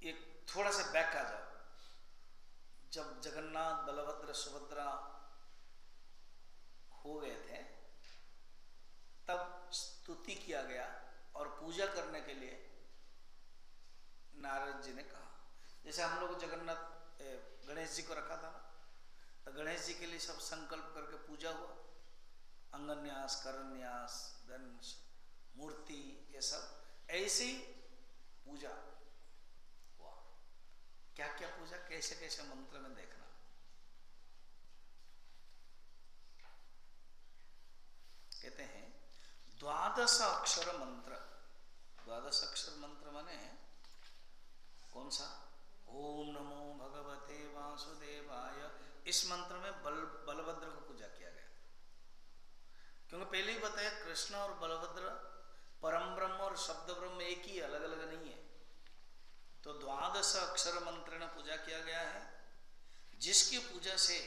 एक थोड़ा सा बैक आ जाओ। जब जगन्नाथ बलभद्र सुभद्रा हो गए थे तब स्तुति किया गया और पूजा करने के लिए नारद जी ने कहा। जैसे हम लोग जगन्नाथ गणेश जी को रखा था ना, तो गणेश जी के लिए सब संकल्प करके पूजा हुआ, अंगन्यास, करन्यास, धनुष, मूर्ति, ये सब ऐसी पूजा हुआ। क्या क्या पूजा, कैसे कैसे मंत्र में देखना। कहते हैं द्वादश अक्षर मंत्र। द्वादश अक्षर मंत्र माने कौन सा? ओम नमो भगवते वासुदेवाय। इस मंत्र में बलभद्र को पूजा किया गया, क्योंकि पहले ही बताया कृष्ण और बलभद्र परम ब्रह्म और शब्द ब्रह्म एक ही, अलग अलग नहीं है। तो द्वादश अक्षर मंत्र ने पूजा किया गया है, जिसकी पूजा से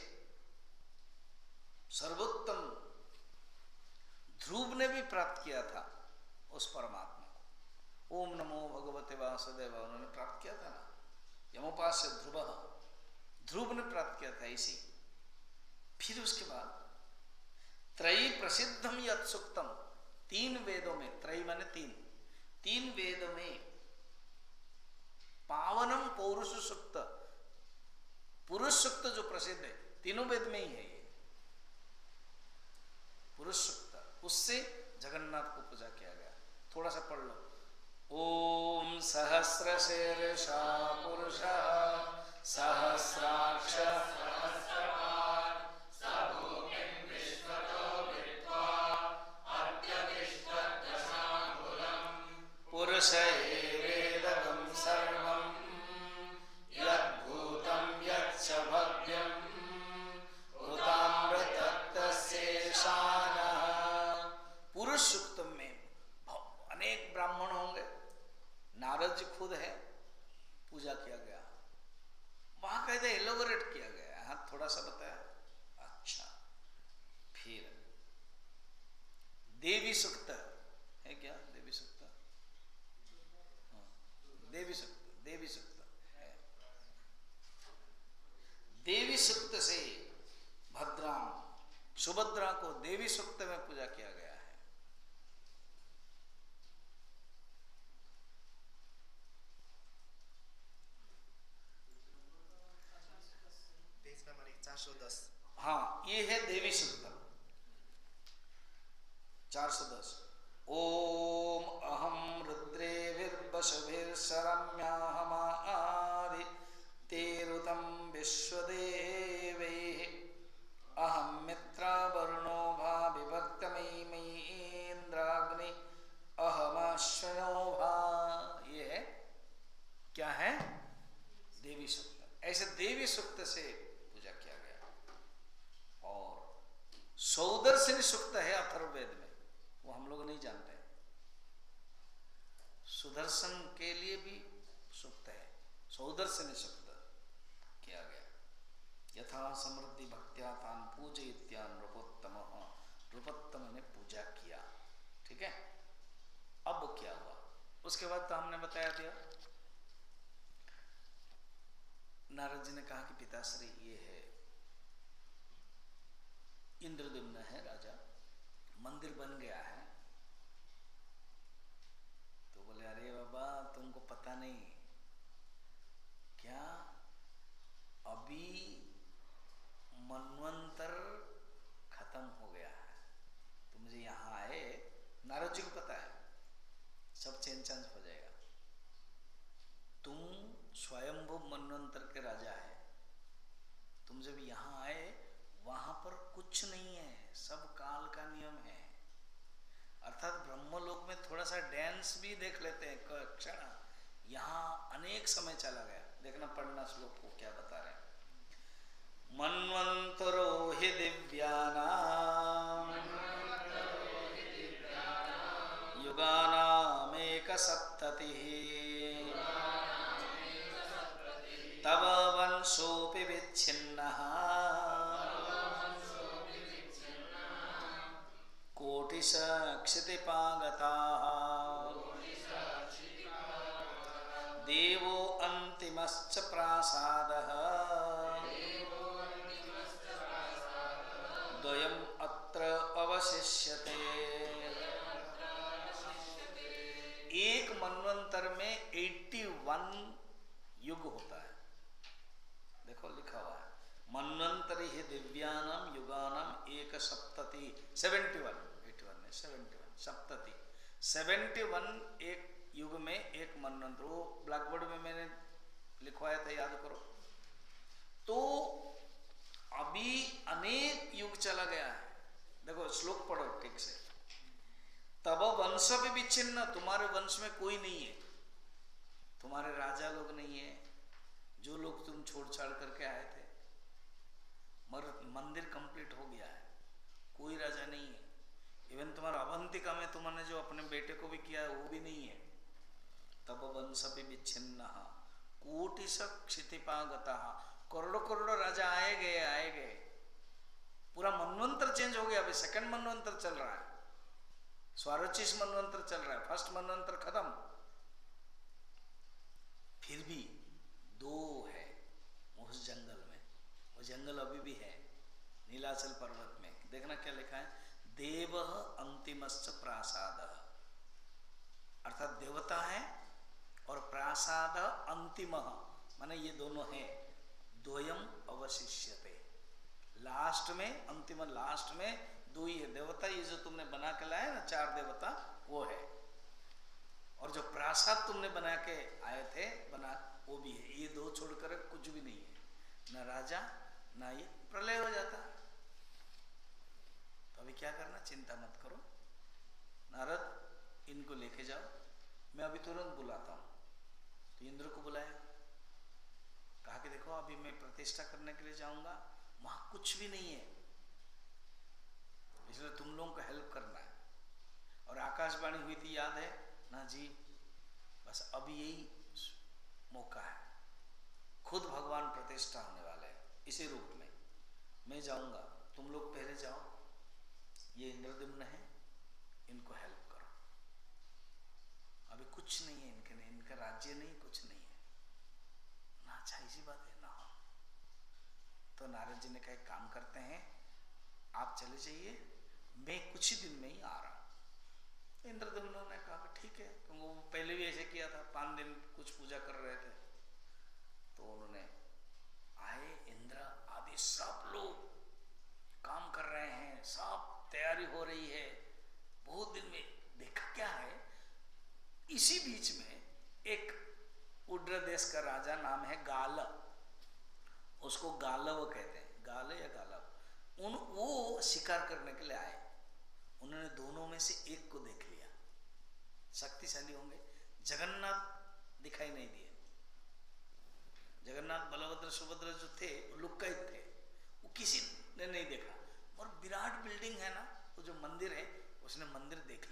सर्वोत्तम ध्रुव ने भी प्राप्त किया था उस परमात्मा को। ओम नमो भगवते वासुदेव उन्होंने प्राप्त किया था ना। यमोपास्य ध्रुव ने प्राप्त किया था इसी। फिर उसके बाद त्रयी प्रसिद्धम यत् सूक्तम, 3 वेदों में, त्रयी माने 3 वेदों में पावनम पौरुष सूक्त, पुरुष सूक्त जो प्रसिद्ध है, तीनों वेद में ही है ये पुरुष सूक्त, उससे जगन्नाथ को पूजा किया गया। थोड़ा सा पढ़ लो। ओम सहस्रशीर्षा पुरुषः सहस्राक्ष पुरुष एवेदं सर्वं यद्भूतं यच्च भव्यं भूतामृतत्तस्येषानः। पुरुष सूक्त में अनेक ब्राह्मण होंगे, नारद जी खुद है, पूजा किया गया। वहां कहते एलोबरेट किया गया, हाँ थोड़ा सा बताया। अच्छा, फिर देवी सूक्त है क्या? देवी सूक्त, हाँ, देवी सूक्त है। देवी सूक्त से भद्राम सुभद्रा को देवी सूक्त में पूजा किया गया है। हाँ, ये है देवी सूक्त 410। ओम अहम रुद्रेभिर्वशभिर्शरम्याहमादि तेरुतं विश्वदेवैः अहम मित्रावरुणो भा विभक्तमयीन्द्राग्नि अहमाश्वनो भा। ये है क्या है? देवी सूक्त। ऐसे देवी सूक्त से पूजा किया गया। और सौदर्शनी सूक्त है अथर्ववेद में, वो हम लोग नहीं जानते। सुदर्शन के लिए भी सूक्त है, सौदर्शन सूक्त किया गया। यथा समृद्धि भक्त्या तान पूजयित्या नृपोत्तम, नृपोत्तम ने पूजा किया। ठीक है, अब क्या हुआ उसके बाद तो हमने बताया दिया। नारद जी ने कहा कि पिताश्री ये है इंद्रद्युम्न है राजा, मंदिर बन गया है। तो बोले अरे बाबा तुमको पता नहीं क्या, अभी मनवंतर खत्म हो गया है, तुम मुझे यहाँ आए, नारद जी को पता है सब चेंज चांज हो जाएगा। तुम स्वयंभू मनवंतर के राजा है, तुम जब यहाँ आए वहां पर कुछ नहीं है, सब काल का नियम है। अर्थात ब्रह्मलोक में थोड़ा सा डांस भी देख लेते हैं क्षण, यहाँ अनेक समय चला गया। देखना पढ़ना श्लोक को क्या बता रहे हैं। मन्वंतरो हि दिव्यानां युगानामेकसप्ततिः तव वंशोऽपि विच्छिन्नः कोटिश क्षितिपागताः देवो अन्तिमश्च प्रासादः द्वयम् अत्र अवशिष्यते। एक मनवंतर में 81 युग होता है। देखो लिखा हुआ है मनवंतरि ही दिव्यानाम युगानाम एक सप्तति 71 सप्तति 71 एक युग में एक मनवंतर। वो ब्लैक बोर्ड में मैंने लिखवाया था, याद करो। तो अभी अनेक युग चला गया है। देखो श्लोक पढ़ो ठीक से। तब वंश भी विच्छिन्न, तुम्हारे वंश में कोई नहीं है, तुम्हारे राजा लोग नहीं है, जो लोग तुम छोड़ छाड़ करके आए थे, मंदिर कंप्लीट हो गया है, कोई राजा नहीं है। इवन तुम्हारा अवंतिका में तुमने जो अपने बेटे को भी किया है वो भी नहीं है। तब वंश भी विच्छिन्न कोटिश क्षितिपागता, करोड़ों करोड़ों राजा आए गए, पूरा मनवंतर चेंज हो गया। अभी सेकंड मनवंतर चल रहा है, 125 मनवंतर चल रहा है, फर्स्ट मनवंतर खत्म। फिर भी दो है उस जंगल में, वो जंगल अभी भी है नीलाचल पर्वत में। देखना क्या लिखा है, देव अंतिमश्च प्रासाद, अर्थात देवता है और प्रासाद अंतिम, माने ये दोनों हैं। द्वयम अवशिष्यते, लास्ट में, अंतिम लास्ट में दो ही है देवता। ये जो तुमने बना के लाए ना 4 देवता वो है, और जो प्रासाद तुमने बना के आए थे बना वो भी है। ये दो छोड़कर कुछ भी नहीं है, न राजा ना ये, प्रलय हो जाता। तो अभी क्या करना, चिंता मत करो। नारद इनको लेके जाओ, मैं अभी तुरंत बुलाता हूँ। तो इंद्र को बुलाया, कहा कि देखो अभी मैं प्रतिष्ठा करने के लिए जाऊंगा, वहां कुछ भी नहीं है, इसलिए तुम लोगों को हेल्प करना है। और आकाशवाणी हुई थी, याद है ना जी, बस अभी यही मौका है, खुद भगवान प्रतिष्ठा होने वाले हैं इसी रूप में। मैं जाऊंगा, तुम लोग पहले जाओ, ये इंद्रद्युम्न है, इनको हेल्प करो। अभी कुछ नहीं है इनके, नहीं इनका राज्य नहीं, कुछ नहीं है ना। अच्छा इसी बात है ना। तो नारद जी ने कहा एक काम करते हैं, आप चले जाइए, मैं कुछ ही दिन में ही आ रहा हूं। इंद्रद्युम्न ने कहा ठीक है, क्योंकि वो पहले भी ऐसे किया था, 5 दिन कुछ पूजा कर रहे थे। तो उन्होंने आए, इंद्र आदि सब लोग काम कर रहे हैं, सब तैयारी हो रही है। बहुत दिन में देखा क्या है, इसी बीच में एक उड्र देश का राजा, नाम है गाल, उसको गालव कहते हैं, गाल या गालव। वो शिकार करने के लिए आए। उन्होंने दोनों में से एक को देख लिया, शक्तिशाली होंगे। जगन्नाथ दिखाई नहीं दिए, जगन्नाथ बलभद्र सुभद्र जो थे वो लुक्कायित थे, वो किसी ने नहीं देखा। और विराट बिल्डिंग है ना, वो जो मंदिर है, उसने मंदिर देख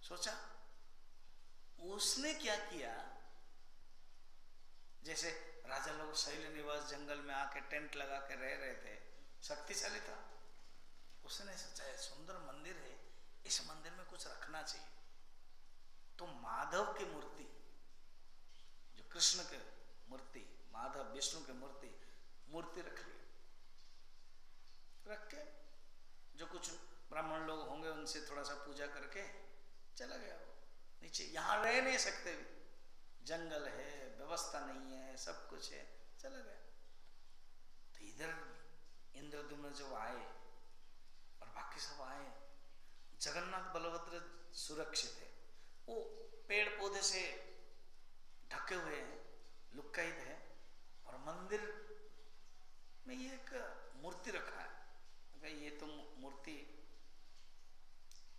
सोचा उसने क्या किया, जैसे राजा लोग शैल निवास जंगल में आके टेंट लगा के रह रहे थे, शक्तिशाली था। उसने सोचा सुंदर मंदिर है, इस मंदिर में कुछ रखना चाहिए। तो माधव की मूर्ति, जो कृष्ण के मूर्ति, माधव विष्णु की मूर्ति रख ली। रख के जो कुछ ब्राह्मण लोग होंगे उनसे थोड़ा सा पूजा करके चला गया वो नीचे। यहाँ रह नहीं सकते भी, जंगल है, व्यवस्था नहीं है, सब कुछ है, चला गया। तो इधर इंद्रद्युम्न जब आए और बाकी सब आए, जगन्नाथ बलभद्र सुरक्षित है, वो पेड़ पौधे से ढके हुए हैं, लुक्कायित है, और मंदिर में ये एक मूर्ति रखा है। ये तो मूर्ति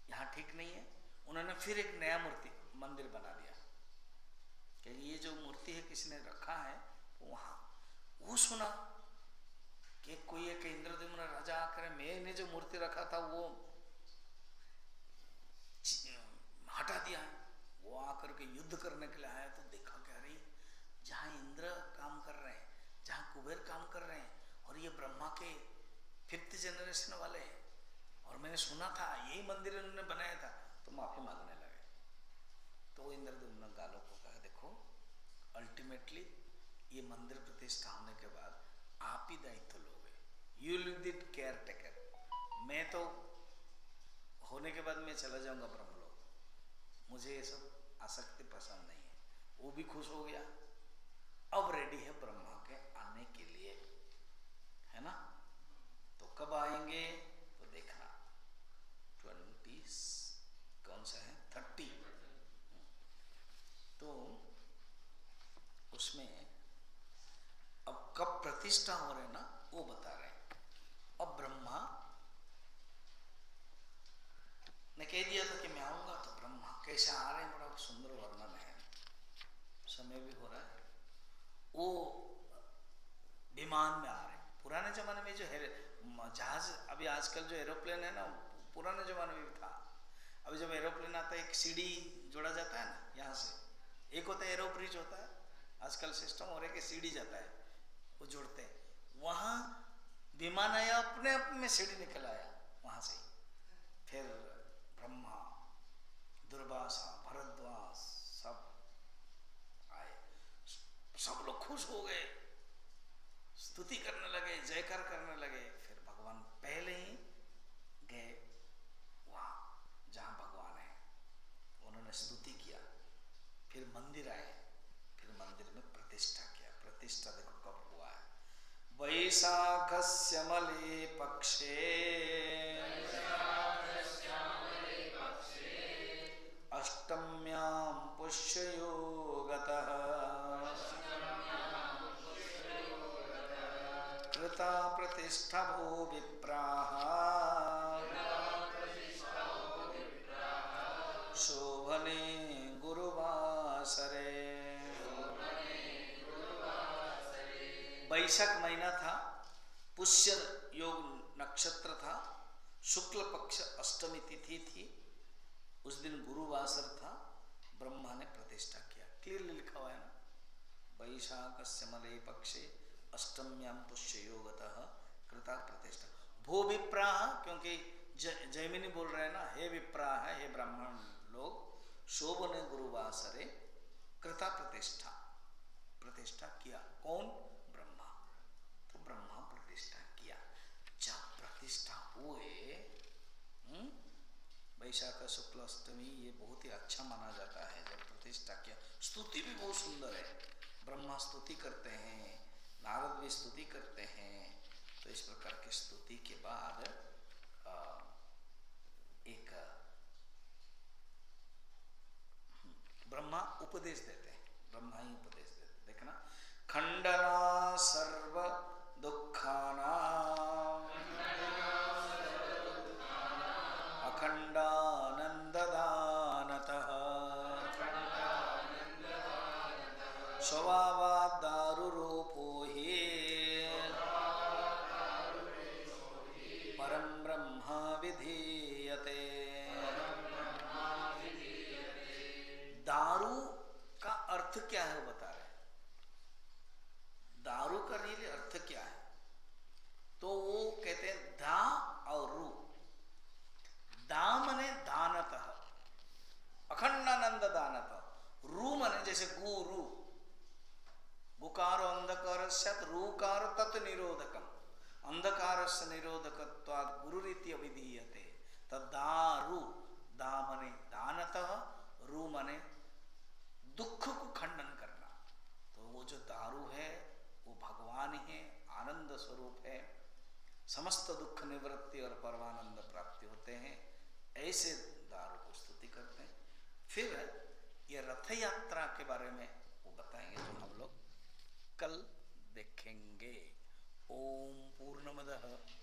यहाँ ठीक नहीं है। उन्होंने फिर एक नया मूर्ति मंदिर बना दिया कि ये जो मूर्ति है किसी ने रखा है वहाँ। वो सुना कि कोई एक इंद्रद्युम्न राजा आकर मैंने जो मूर्ति रखा था वो हटा दिया है। वो आकर के युद्ध करने के लिए आया तो देखा क्या रही, जहाँ इंद्र काम कर रहे हैं, जहाँ कुबेर काम कर रहे हैं, और ये ब्रह्मा के 5th जनरेशन वाले हैं, और मैंने सुना था यही मंदिर इन्होंने बनाया था, तो माफी मांगने लगे। तो इंद्रद्युम्न गालों को कहा देखो अल्टीमेटली ये मंदिर प्रतिष्ठा होने के बाद आप ही दायित्व लोगे, you will be care taker. मैं तो होने के बाद मैं चला जाऊंगा ब्रह्मलोक, मुझे ये सब आसक्ति पसंद नहीं है। वो भी खुश हो गया, अब रेडी है ब्रह्मा के आने के लिए, है ना। तो कब आएंगे तो देखना, 20 कौन सा है 30। तो उसमें अब कब प्रतिष्ठा हो रहे ना वो बता रहे हैं। अब ब्रह्मा ने कह दिया था कि मैं आऊंगा, तो ब्रह्मा कैसे आ रहे हैं बड़ा सुंदर वर्णन है, समय भी हो रहा है। वो विमान में आ रहे हैं। पुराने जमाने में जो है जहाज, अभी आजकल जो एरोप्लेन है ना, पुराने जमाने में भी था। अभी जब एरोप्लेन आता है एक सीढ़ी जोड़ा जाता है ना, यहाँ से एक होता है एरो ब्रिज होता है आजकल सिस्टम, और एक सीढ़ी जाता है, वो जोड़ते हैं। वहाँ विमान आया, अपने आप में सीढ़ी निकल आया वहाँ से। फिर ब्रह्मा, दुर्वासा, भरद्वाज सब आए, सब लोग खुश हो गए, स्तुति करने लगे, जयकार करने लगे। फिर भगवान पहले ही गए वहाँ जहाँ भगवान है, उन्होंने स्तुति किया। फिर मंदिर आए, फिर मंदिर में प्रतिष्ठा किया। प्रतिष्ठा देखो कब हुआ है, वैशाखस्य मले पक्षे अष्टम्यां पुष्ययोगतः कृता प्रतिष्ठा भो विप्राः शोभने गुरुवासरे। वैशाख महीना था, पुष्य योग नक्षत्र था, शुक्ल पक्ष अष्टमी तिथि थी, उस दिन गुरुवासर था। ब्रह्मा ने प्रतिष्ठा किया, क्लियरली लिखा हुआ है ना, वैशाखस्य मले पक्षे अष्टम्यां पुष्य योगतः कृता प्रतिष्ठा भो विप्राः, क्योंकि जैमिनी बोल रहे हैं ना, हे विप्राः, हे ब्राह्मण लोग, शोभने गुरुवासरे कृता प्रतिष्ठा, प्रतिष्ठा किया। कौन? ब्रह्मा। तो ब्रह्मा प्रतिष्ठा किया। जब प्रतिष्ठा हुए, वैशाख शुक्ल अष्टमी, ये बहुत ही अच्छा माना जाता है जब प्रतिष्ठा किया। स्तुति भी बहुत सुंदर है, ब्रह्मा स्तुति करते हैं, नारद भी स्तुति करते हैं। तो इस प्रकार की स्तुति के बाद एक ब्रह्मा उपदेश देते हैं, ब्रह्मा ही उपदेश देते। देखना, खंडना सर्व दुखानां अखंडानंददानतः स्वभावादारुरूपो हि परं ब्रह्म विधीयते। अंधकारस्य निरोधकत्वात् गुरुरीति अभिधीयते। दारू, दा मने दानतः, रू मने दुख को खंडन करना। तो वो जो दारू है वो भगवान ही है, आनंद स्वरूप है, समस्त दुख निवृत्ति और परमानंद प्राप्ति होते हैं। ऐसे दारू को स्तुति करते हैं। फिर ये रथ यात्रा के बारे में वो बताएंगे जो हम लोग कल देखेंगे। ओम पूर्णमदः